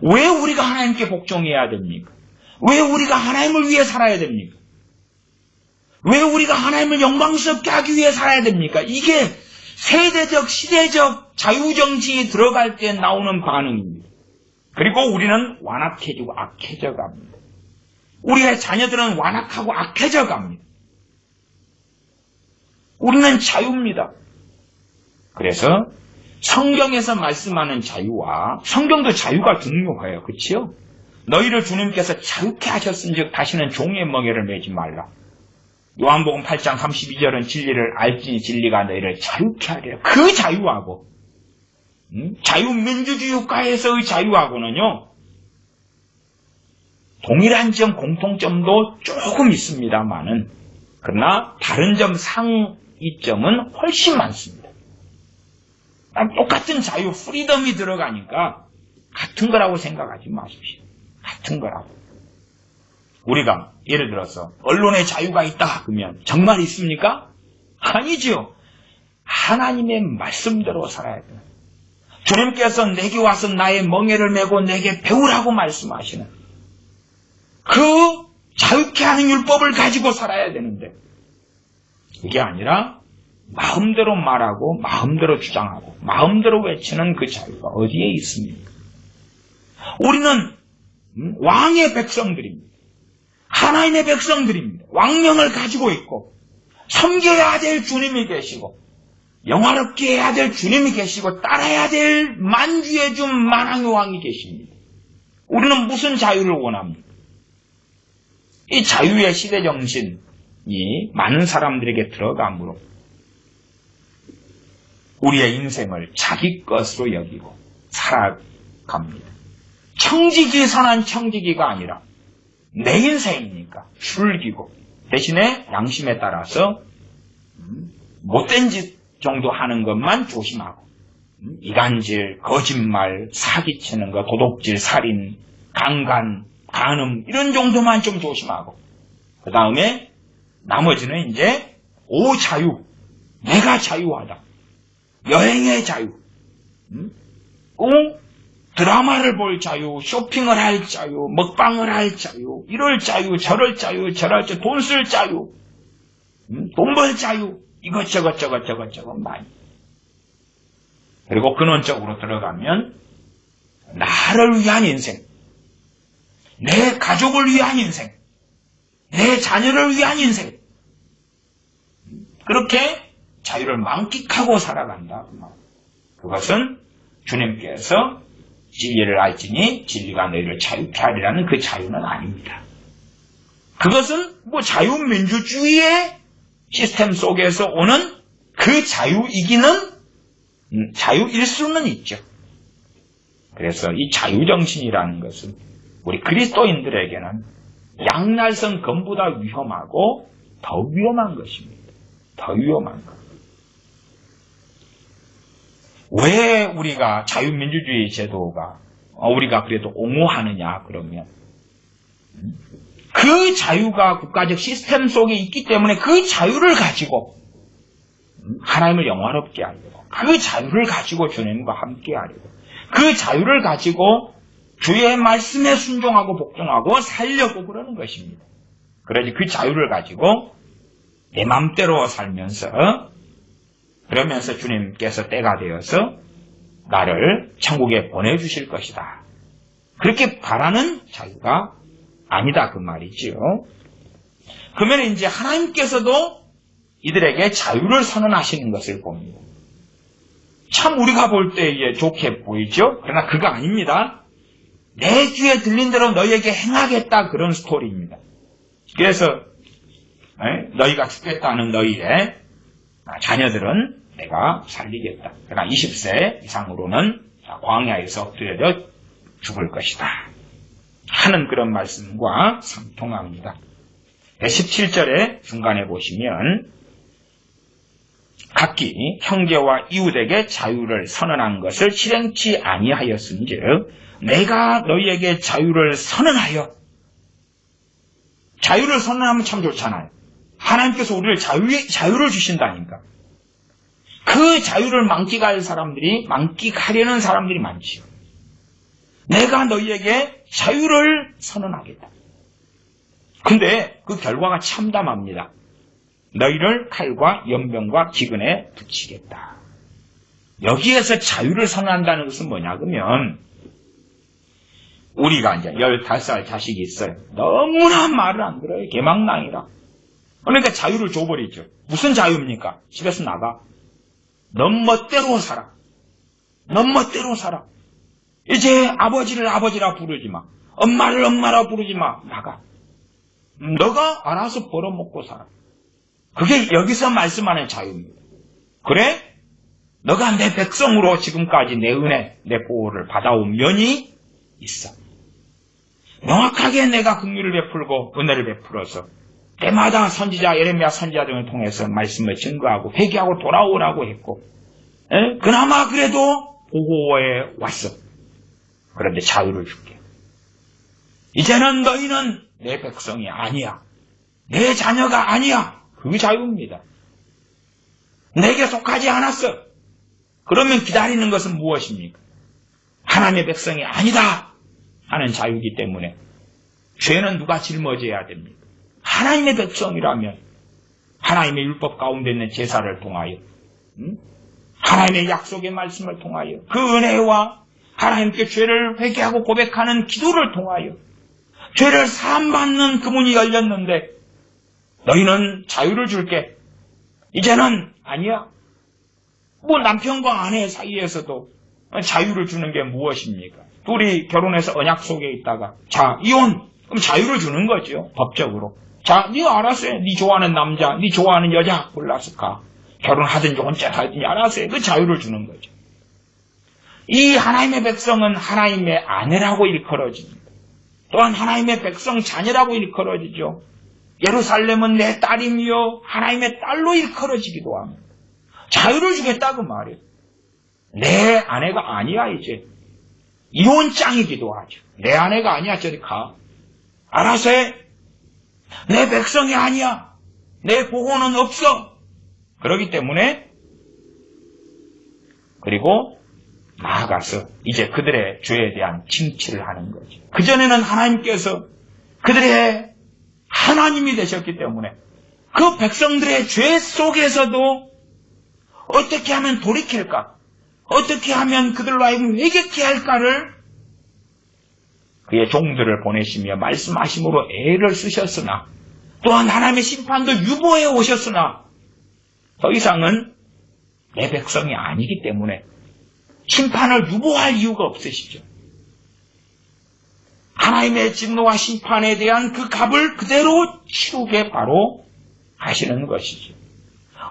S1: 왜 우리가 하나님께 복종해야 됩니까? 왜 우리가 하나님을 위해 살아야 됩니까? 왜 우리가 하나님을 영광스럽게 하기 위해 살아야 됩니까? 이게 세대적, 시대적 자유정신이 들어갈 때 나오는 반응입니다. 그리고 우리는 완악해지고 악해져 갑니다. 우리의 자녀들은 완악하고 악해져 갑니다. 우리는 자유입니다. 그래서 성경에서 말씀하는 자유와, 성경도 자유가 중요해요. 그렇지요? 너희를 주님께서 자유케 하셨은즉 다시는 종의 멍에를 매지 말라. 요한복음 8장 32절은 진리를 알지니 진리가 너희를 자유케 하리라. 그 자유하고 자유민주주의 국가에서의 자유하고는요, 동일한 점, 공통점도 조금 있습니다만은, 그러나 다른 점, 상이점은 훨씬 많습니다. 똑같은 자유, 프리덤이 들어가니까 같은 거라고 생각하지 마십시오. 같은 거라고. 우리가 예를 들어서 언론의 자유가 있다 그러면 정말 있습니까? 아니지요. 하나님의 말씀대로 살아야 돼요. 주님께서 내게 와서 나의 멍에를 메고 내게 배우라고 말씀하시는 그 자유케 하는 율법을 가지고 살아야 되는데, 그게 아니라 마음대로 말하고 마음대로 주장하고 마음대로 외치는 그 자유가 어디에 있습니까? 우리는 왕의 백성들입니다. 하나님의 백성들입니다. 왕명을 가지고 있고 섬겨야 될 주님이 계시고 영화롭게 해야 될 주님이 계시고 따라야 될 만주의 주 만왕의 왕이 계십니다. 우리는 무슨 자유를 원합니까? 이 자유의 시대정신이 많은 사람들에게 들어감으로 우리의 인생을 자기 것으로 여기고 살아갑니다. 청지기 선한 청지기가 아니라 내 인생이니까 즐기고, 대신에 양심에 따라서 못된 짓 정도 하는 것만 조심하고, 이간질, 거짓말, 사기치는 것, 도둑질, 살인, 강간, 간음 이런 정도만 좀 조심하고, 그 다음에 나머지는 이제 자유, 내가 자유하다, 여행의 자유, 드라마를 볼 자유, 쇼핑을 할 자유, 먹방을 할 자유, 이럴 자유, 저럴 자유, 돈 쓸 자유, 돈 벌 자유, 이것저것 많이. 그리고 근원적으로 들어가면 나를 위한 인생, 내 가족을 위한 인생, 내 자녀를 위한 인생, 그렇게 자유를 만끽하고 살아간다. 그것은 주님께서 진리를 알지니 진리가 너희를 자유케 하리라는 그 자유는 아닙니다. 그것은 뭐 자유민주주의의 시스템 속에서 오는 그 자유이기는 자유일 수는 있죠. 그래서 이 자유정신이라는 것은 우리 그리스도인들에게는 양날선 검보다 위험하고 더 위험한 것입니다. 더 위험한 것. 왜 우리가 자유민주주의 제도가 우리가 그래도 옹호하느냐 그러면 그 자유가 국가적 시스템 속에 있기 때문에 그 자유를 가지고 하나님을 영화롭게 하려고 그 자유를 가지고 주님과 함께 하려고 그 자유를 가지고 주의 말씀에 순종하고 복종하고 살려고 그러는 것입니다. 그러지 그 자유를 가지고 내 맘대로 살면서 그러면서 주님께서 때가 되어서 나를 천국에 보내주실 것이다. 그렇게 바라는 자유가 아니다 그 말이지요. 그러면 이제 하나님께서도 이들에게 자유를 선언하시는 것을 봅니다. 참 우리가 볼 때 좋게 보이죠? 그러나 그거 아닙니다. 내 귀에 들린 대로 너희에게 행하겠다 그런 스토리입니다. 그래서 너희가 죽겠다는 너희의 자녀들은 내가 살리겠다. 그러나 20세 이상으로는 광야에서 엎드려 죽을 것이다. 하는 그런 말씀과 상통합니다. 17절에 중간에 보시면 각기 형제와 이웃에게 자유를 선언한 것을 실행치 아니하였은즉 내가 너희에게 자유를 선언하여 자유를 선언하면 참 좋잖아요. 하나님께서 우리를 자유를 주신다니까. 그 자유를 만끽하려는 사람들이 많지요. 내가 너희에게 자유를 선언하겠다. 근데 그 결과가 참담합니다. 너희를 칼과 연병과 기근에 붙이겠다. 여기에서 자유를 선언한다는 것은 뭐냐 그러면 우리가 이제 15살 자식이 있어요. 너무나 말을 안 들어요. 개망랑이라. 그러니까 자유를 줘버리죠. 무슨 자유입니까? 집에서 나가. 너 멋대로 살아. 너 멋대로 살아. 이제 아버지를 아버지라 부르지 마. 엄마를 엄마라 부르지 마. 나가. 너가 알아서 벌어먹고 살아. 그게 여기서 말씀하는 자유입니다. 그래? 너가 내 백성으로 지금까지 내 은혜, 내 보호를 받아온 면이 있어. 명확하게 내가 긍휼을 베풀고 은혜를 베풀어서 때마다 선지자 예레미야 선지자 등을 통해서 말씀을 증거하고 회개하고 돌아오라고 했고 그나마 그래도 보호해 왔어. 그런데 자유를 줄게. 이제는 너희는 내 백성이 아니야. 내 자녀가 아니야. 그 자유입니다. 내게 속하지 않았어. 그러면 기다리는 것은 무엇입니까? 하나님의 백성이 아니다 하는 자유이기 때문에 죄는 누가 짊어져야 됩니까? 하나님의 백성이라면 하나님의 율법 가운데 있는 제사를 통하여 하나님의 약속의 말씀을 통하여 그 은혜와 하나님께 죄를 회개하고 고백하는 기도를 통하여 죄를 사함받는 그 문이 열렸는데 너희는 자유를 줄게. 이제는 아니야. 뭐 남편과 아내 사이에서도 자유를 주는 게 무엇입니까? 둘이 결혼해서 언약 속에 있다가 자 이혼. 그럼 자유를 주는 거죠. 법적으로. 자 네가 알아서 해. 네 좋아하는 남자, 네 좋아하는 여자 골라서 가. 결혼하든지 혼자하든지 알아서 해. 그 자유를 주는 거죠. 이 하나님의 백성은 하나님의 아내라고 일컬어집니다. 또한 하나님의 백성 자녀라고 일컬어지죠. 예루살렘은 내 딸이며 하나님의 딸로 일컬어지기도 합니다. 자유를 주겠다 그 말이에요. 내 아내가 아니야 이제. 이혼장이기도 하죠. 내 아내가 아니야 저리 가. 알아서 해. 내 백성이 아니야. 내 보호는 없어. 그렇기 때문에 그리고 나아가서 이제 그들의 죄에 대한 징치를 하는 거죠. 그전에는 하나님께서 그들의 하나님이 되셨기 때문에 그 백성들의 죄 속에서도 어떻게 하면 돌이킬까? 어떻게 하면 그들로 하여금 회개케 할까를 그의 종들을 보내시며 말씀하심으로 애를 쓰셨으나 또한 하나님의 심판도 유보해 오셨으나 더 이상은 내 백성이 아니기 때문에 심판을 유보할 이유가 없으시죠. 하나님의 진노와 심판에 대한 그 값을 그대로 치르게 바로 하시는 것이죠.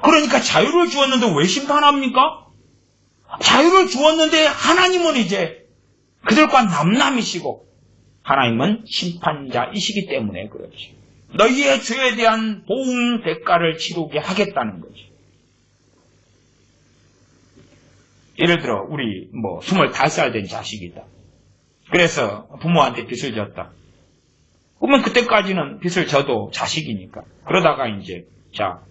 S1: 그러니까 자유를 주었는데 왜 심판합니까? 자유를 주었는데 하나님은 이제 그들과 남남이시고 하나님은 심판자이시기 때문에 그렇죠. 너희의 죄에 대한 보응 대가를 치르게 하겠다는 거죠. 예를 들어 우리 25살 된 자식이다. 그래서 부모한테 빚을 졌다. 그러면 그때까지는 빚을 져도 자식이니까. 그러다가 이제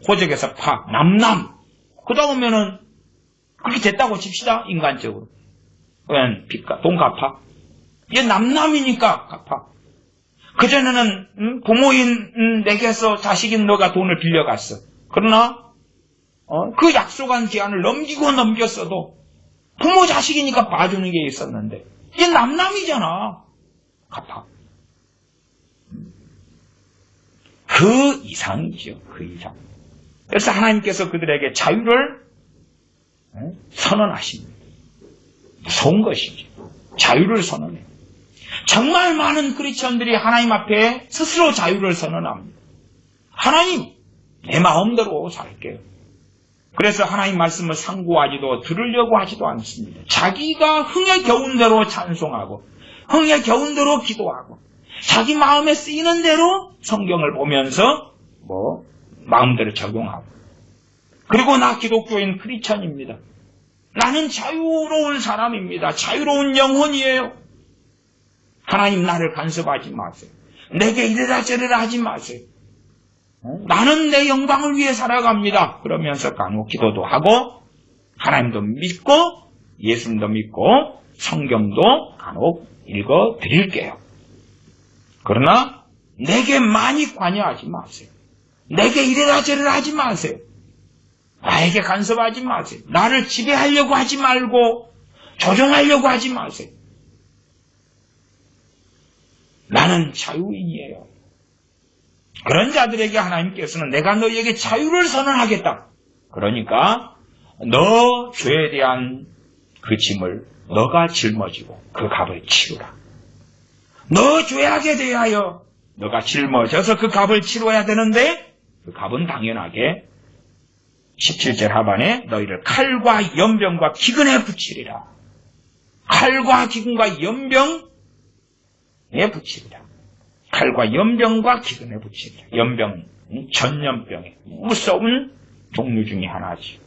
S1: 호적에서 남남. 그 다음에는 그렇게 됐다고 칩시다. 인간적으로. 그냥 돈 갚아. 얘 남남이니까 갚아. 그전에는 부모인 내게서 자식인 너가 돈을 빌려갔어. 그러나 그 약속한 기한을 넘겼어도 부모 자식이니까 봐주는 게 있었는데 얘 남남이잖아. 갚아. 그 이상이죠. 그 이상. 그래서 하나님께서 그들에게 자유를 선언하십니다. 무서운 것이죠. 자유를 선언해요. 정말 많은 크리스천들이 하나님 앞에 스스로 자유를 선언합니다. 하나님, 내 마음대로 살게요. 그래서 하나님 말씀을 상고하지도 들으려고 하지도 않습니다. 자기가 흥에 겨운 대로 찬송하고 흥에 겨운 대로 기도하고 자기 마음에 쓰이는 대로 성경을 보면서 마음대로 적용하고 그리고 나 기독교인 크리스천입니다. 나는 자유로운 사람입니다. 자유로운 영혼이에요. 하나님 나를 간섭하지 마세요. 내게 이래라 저래라 하지 마세요. 나는 내 영광을 위해 살아갑니다. 그러면서 간혹 기도도 하고 하나님도 믿고 예수님도 믿고 성경도 간혹 읽어드릴게요. 그러나 내게 많이 관여하지 마세요. 내게 이래라 저래라 하지 마세요. 나에게 간섭하지 마세요. 나를 지배하려고 하지 말고 조종하려고 하지 마세요. 나는 자유인이에요. 그런 자들에게 하나님께서는 내가 너희에게 자유를 선언하겠다. 그러니까 너 죄에 대한 그 짐을 너가 짊어지고 그 값을 치르라. 너 죄악에 대하여 너가 짊어져서 그 값을 치러야 되는데 그 값은 당연하게 17절 하반에 너희를 칼과 연병과 기근에 붙이리라. 칼과 기근과 연병에 붙이리라. 칼과 연병과 기근에 붙이리라. 연병, 전염병의 무서운 종류 중에 하나지.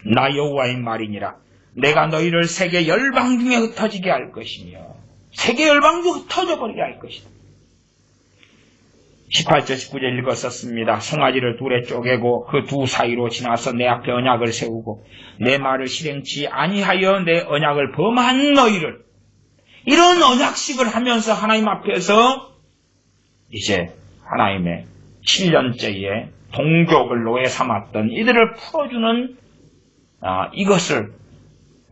S1: 나 여호와의 말이니라. 내가 너희를 세계 열방 중에 흩어지게 할 것이며 세계 열방 중에 흩어져버리게 할 것이다. 18절 19절 읽었었습니다. 송아지를 둘에 쪼개고 그 두 사이로 지나서 내 앞에 언약을 세우고 내 말을 실행치 아니하여 내 언약을 범한 너희를, 이런 언약식을 하면서 하나님 앞에서 이제 하나님의 7년째의 동족을 노예 삼았던 이들을 풀어주는 이것을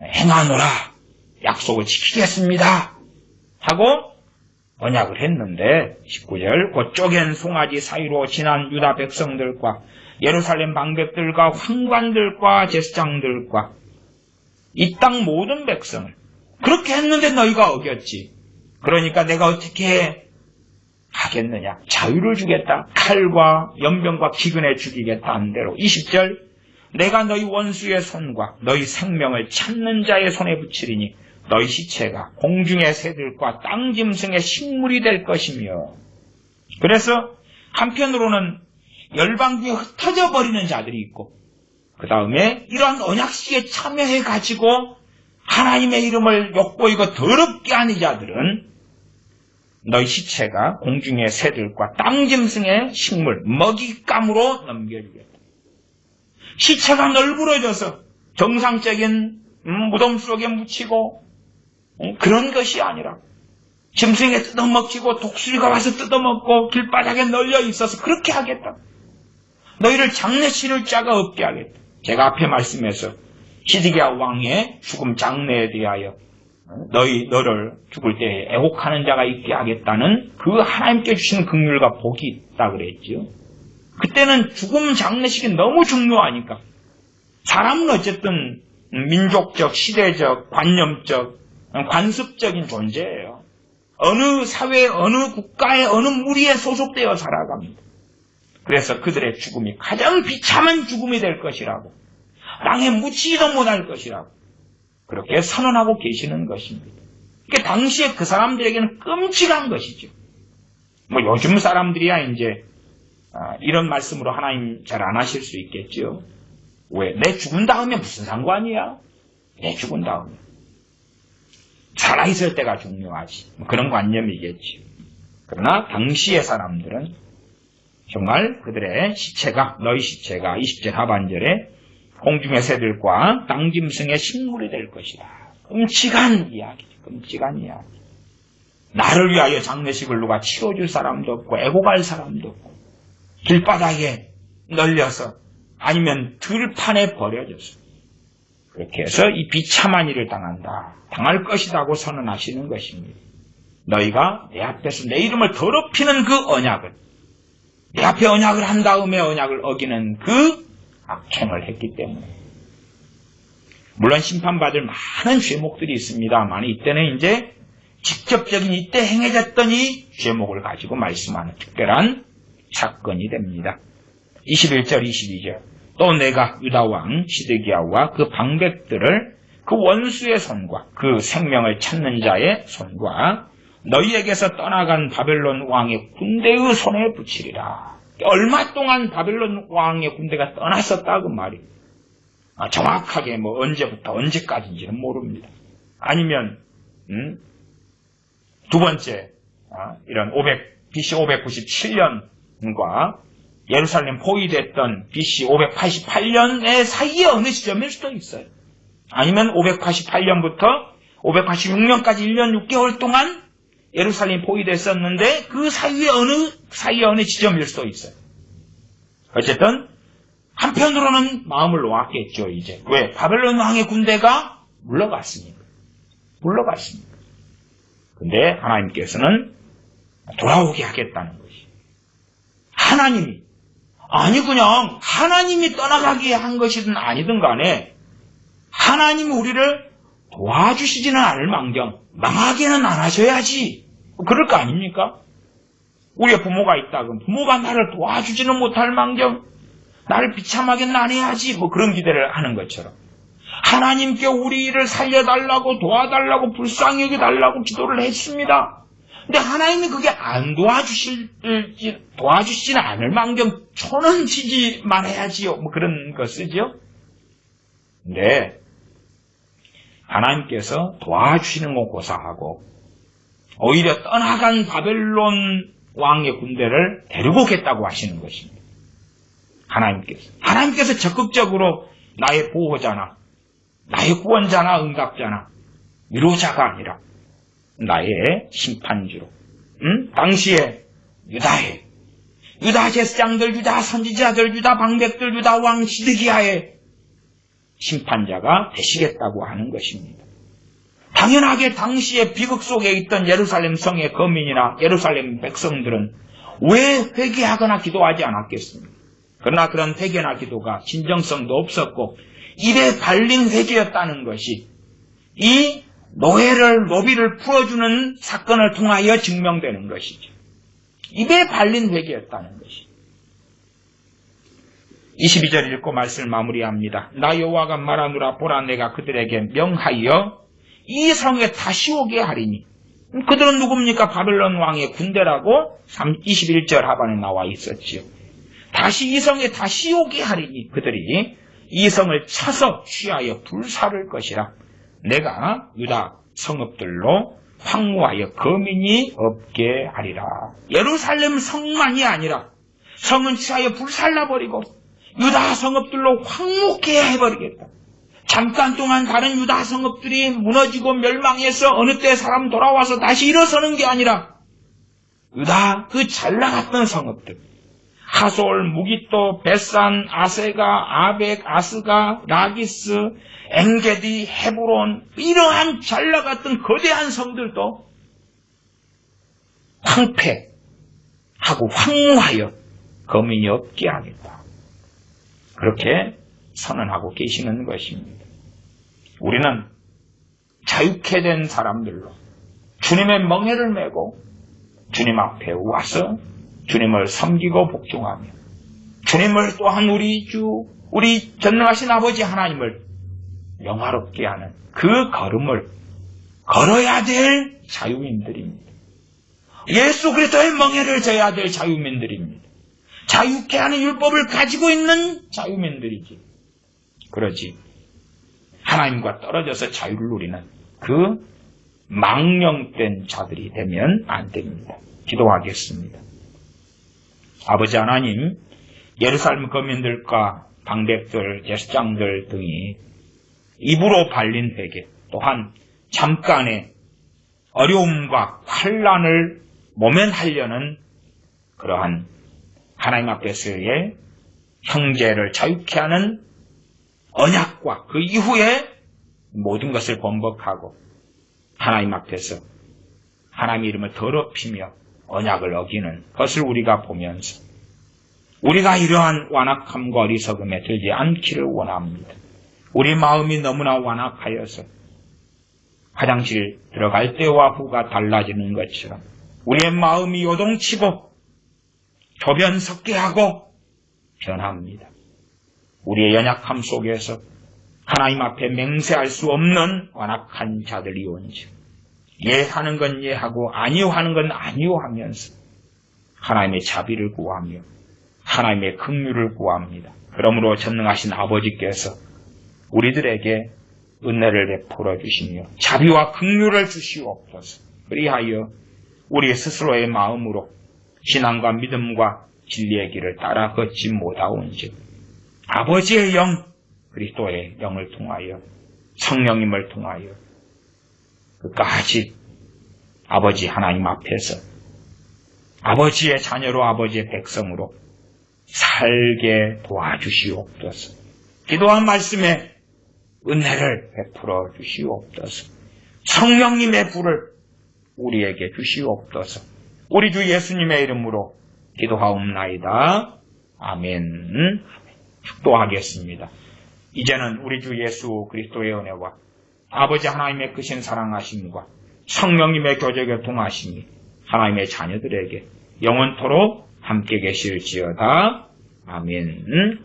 S1: 행하노라, 약속을 지키겠습니다 하고 언약을 했는데 19절 곧 쪼갠 송아지 사이로 지난 유다 백성들과 예루살렘 방백들과 황관들과 제사장들과 이 땅 모든 백성을 그렇게 했는데 너희가 어겼지. 그러니까 내가 어떻게 하겠느냐. 자유를 주겠다. 칼과 연병과 기근에 죽이겠다 한 대로. 20절 내가 너희 원수의 손과 너희 생명을 찾는 자의 손에 붙이리니 너희 시체가 공중의 새들과 땅 짐승의 식물이 될 것이며. 그래서 한편으로는 열방 중에 흩어져 버리는 자들이 있고 그 다음에 이러한 언약식에 참여해가지고 하나님의 이름을 욕보이고 더럽게 하는 자들은 너희 시체가 공중의 새들과 땅 짐승의 식물, 먹잇감으로 넘겨주겠다. 시체가 널브러져서 정상적인 무덤 속에 묻히고 그런 것이 아니라 짐승에 뜯어먹히고 독수리가 와서 뜯어먹고 길바닥에 널려 있어서 그렇게 하겠다. 너희를 장례 치를 자가 없게 하겠다. 제가 앞에 말씀해서 시드기야 왕의 죽음 장례에 대하여 너를 죽을 때 애곡하는 자가 있게 하겠다는 그 하나님께 주신 긍휼과 복이 있다 그랬죠. 그때는 죽음 장례식이 너무 중요하니까. 사람은 어쨌든 민족적, 시대적, 관념적, 관습적인 존재예요. 어느 사회, 어느 국가의 어느 무리에 소속되어 살아갑니다. 그래서 그들의 죽음이 가장 비참한 죽음이 될 것이라고, 땅에 묻히지도 못할 것이라고 그렇게 선언하고 계시는 것입니다. 그러니까 당시에 그 사람들에게는 끔찍한 것이죠. 뭐 요즘 사람들이야 이제 이런 말씀으로 하나님 잘 안 하실 수 있겠죠. 왜? 내 죽은 다음에 무슨 상관이야? 내 죽은 다음에. 살아있을 때가 중요하지. 뭐 그런 관념이겠지. 그러나 당시의 사람들은 정말 그들의 시체가, 너희 시체가 20절 하반절에 공중의 새들과 땅짐승의 식물이 될 것이다. 끔찍한 이야기죠. 끔찍한 이야기. 나를 위하여 장례식을 누가 치러줄 사람도 없고 애고갈 사람도 없고 길바닥에 널려서 아니면 들판에 버려졌어. 그렇게 해서 이 비참한 일을 당할 것이라고 선언하시는 것입니다. 너희가 내 앞에서 내 이름을 더럽히는 그 언약을, 내 앞에 언약을 한 다음에 언약을 어기는 그 악행을 했기 때문에. 물론 심판받을 많은 죄목들이 있습니다만 이때는 이제 직접적인 이때 행해졌던 이 죄목을 가지고 말씀하는 특별한 사건이 됩니다. 21절 22절 또 내가 유다왕 시드기야와 그 방백들을 그 원수의 손과 그 생명을 찾는 자의 손과 너희에게서 떠나간 바벨론 왕의 군대의 손에 붙이리라. 얼마 동안 바벨론 왕의 군대가 떠났었다 그 말이에요. 정확하게 뭐 언제부터 언제까지인지는 모릅니다. 아니면 두 번째 이런 BC 597년과 예루살렘 포위됐던 BC 588년의 사이의 어느 시점일 수도 있어요. 아니면 588년부터 586년까지 1년 6개월 동안 예루살렘이 포위됐었는데 그 사이의 어느 지점일 수도 있어요. 어쨌든 한편으로는 마음을 놓았겠죠. 이제 왜? 바벨론 왕의 군대가 물러갔으니까. 근데 하나님께서는 돌아오게 하겠다는 것이. 그냥 하나님이 떠나가게 한 것이든 아니든 간에 하나님이 우리를 도와주시지는 않을 망정 망하게는 안 하셔야지. 그럴 거 아닙니까? 우리의 부모가 있다 그럼 부모가 나를 도와주지는 못할 망정 나를 비참하게 안 해야지. 뭐 그런 기대를 하는 것처럼 하나님께 우리를 살려달라고 도와달라고 불쌍히 여겨달라고 기도를 했습니다. 근데 하나님이 그게 안 도와주시지는 않을 망정 초는 지지만 해야지요. 뭐 그런 거 쓰죠. 근데 하나님께서 도와주시는 건 고사하고 오히려 떠나간 바벨론 왕의 군대를 데리고 오겠다고 하시는 것입니다. 하나님께서 적극적으로 나의 보호자나 나의 구원자나 응답자나 위로자가 아니라 나의 심판주로 당시에 유다 제사장들, 유다 선지자들, 유다 방백들, 유다 왕 시드기야의 심판자가 되시겠다고 하는 것입니다. 당연하게 당시에 비극 속에 있던 예루살렘 성의 거민이나 예루살렘 백성들은 왜 회개하거나 기도하지 않았겠습니까? 그러나 그런 회개나 기도가 진정성도 없었고 입에 발린 회개였다는 것이 이 노비를 풀어주는 사건을 통하여 증명되는 것이죠. 입에 발린 회개였다는 것이. 22절 읽고 말씀을 마무리합니다. 나 여호와가 말하노라 보라 내가 그들에게 명하여 이 성에 다시 오게 하리니. 그들은 누굽니까? 바벨론 왕의 군대라고 21절 하반에 나와 있었지요. 다시 이 성에 다시 오게 하리니 그들이 이 성을 쳐서 취하여 불사를 것이라. 내가 유다 성읍들로 황무하여 거민이 없게 하리라. 예루살렘 성만이 아니라 성은 취하여 불살라버리고 유다 성읍들로 황무케 해버리겠다. 잠깐 동안 다른 유다 성읍들이 무너지고 멸망해서 어느 때 사람 돌아와서 다시 일어서는 게 아니라 유다 그 잘 나갔던 성읍들 하솔, 무기또, 베산, 아세가, 아벡, 아스가, 라기스, 엔게디, 헤브론 이러한 잘 나갔던 거대한 성들도 황폐하고 황무하여 거민이 없게 하겠다. 그렇게 선언하고 계시는 것입니다. 우리는 자유케 된 사람들로 주님의 멍에를 메고 주님 앞에 와서 주님을 섬기고 복종하며 주님을 또한 우리 주, 우리 전능하신 아버지 하나님을 영화롭게 하는 그 걸음을 걸어야 될 자유인들입니다. 예수 그리스도의 멍에를 져야 될 자유민들입니다. 자유케 하는 율법을 가지고 있는 자유민들이지. 그러지. 하나님과 떨어져서 자유를 누리는 그 망령된 자들이 되면 안 됩니다. 기도하겠습니다. 아버지 하나님, 예루살렘 거민들과 방백들, 제사장들 등이 입으로 발린 회개, 또한 잠깐의 어려움과 환난을 모면하려는 그러한 하나님 앞에서의 형제를 자유케 하는 언약과 그 이후에 모든 것을 번복하고 하나님 앞에서 하나님의 이름을 더럽히며 언약을 어기는 것을 우리가 보면서 우리가 이러한 완악함과 어리석음에 들지 않기를 원합니다. 우리 마음이 너무나 완악하여서 화장실 들어갈 때와 후가 달라지는 것처럼 우리의 마음이 요동치고 조변 섞게 하고 변합니다. 우리의 연약함 속에서 하나님 앞에 맹세할 수 없는 완악한 자들이 온지 예하는 건 예하고 아니요 하는 건 아니요 하면서 하나님의 자비를 구하며 하나님의 긍휼을 구합니다. 그러므로 전능하신 아버지께서 우리들에게 은혜를 베풀어 주시며 자비와 긍휼을 주시옵소서. 그리하여 우리 스스로의 마음으로 신앙과 믿음과 진리의 길을 따라 걷지 못하온즉 아버지의 영, 그리스도의 영을 통하여 성령님을 통하여 끝까지 아버지 하나님 앞에서 아버지의 자녀로 아버지의 백성으로 살게 도와주시옵소서. 기도한 말씀에 은혜를 베풀어 주시옵소서. 성령님의 불을 우리에게 주시옵소서. 우리 주 예수님의 이름으로 기도하옵나이다. 아멘. 축도하겠습니다. 이제는 우리 주 예수 그리스도의 은혜와 아버지 하나님의 크신 사랑하심과 성령님의 교제가 동하심이 하나님의 자녀들에게 영원토록 함께 계실지어다. 아멘.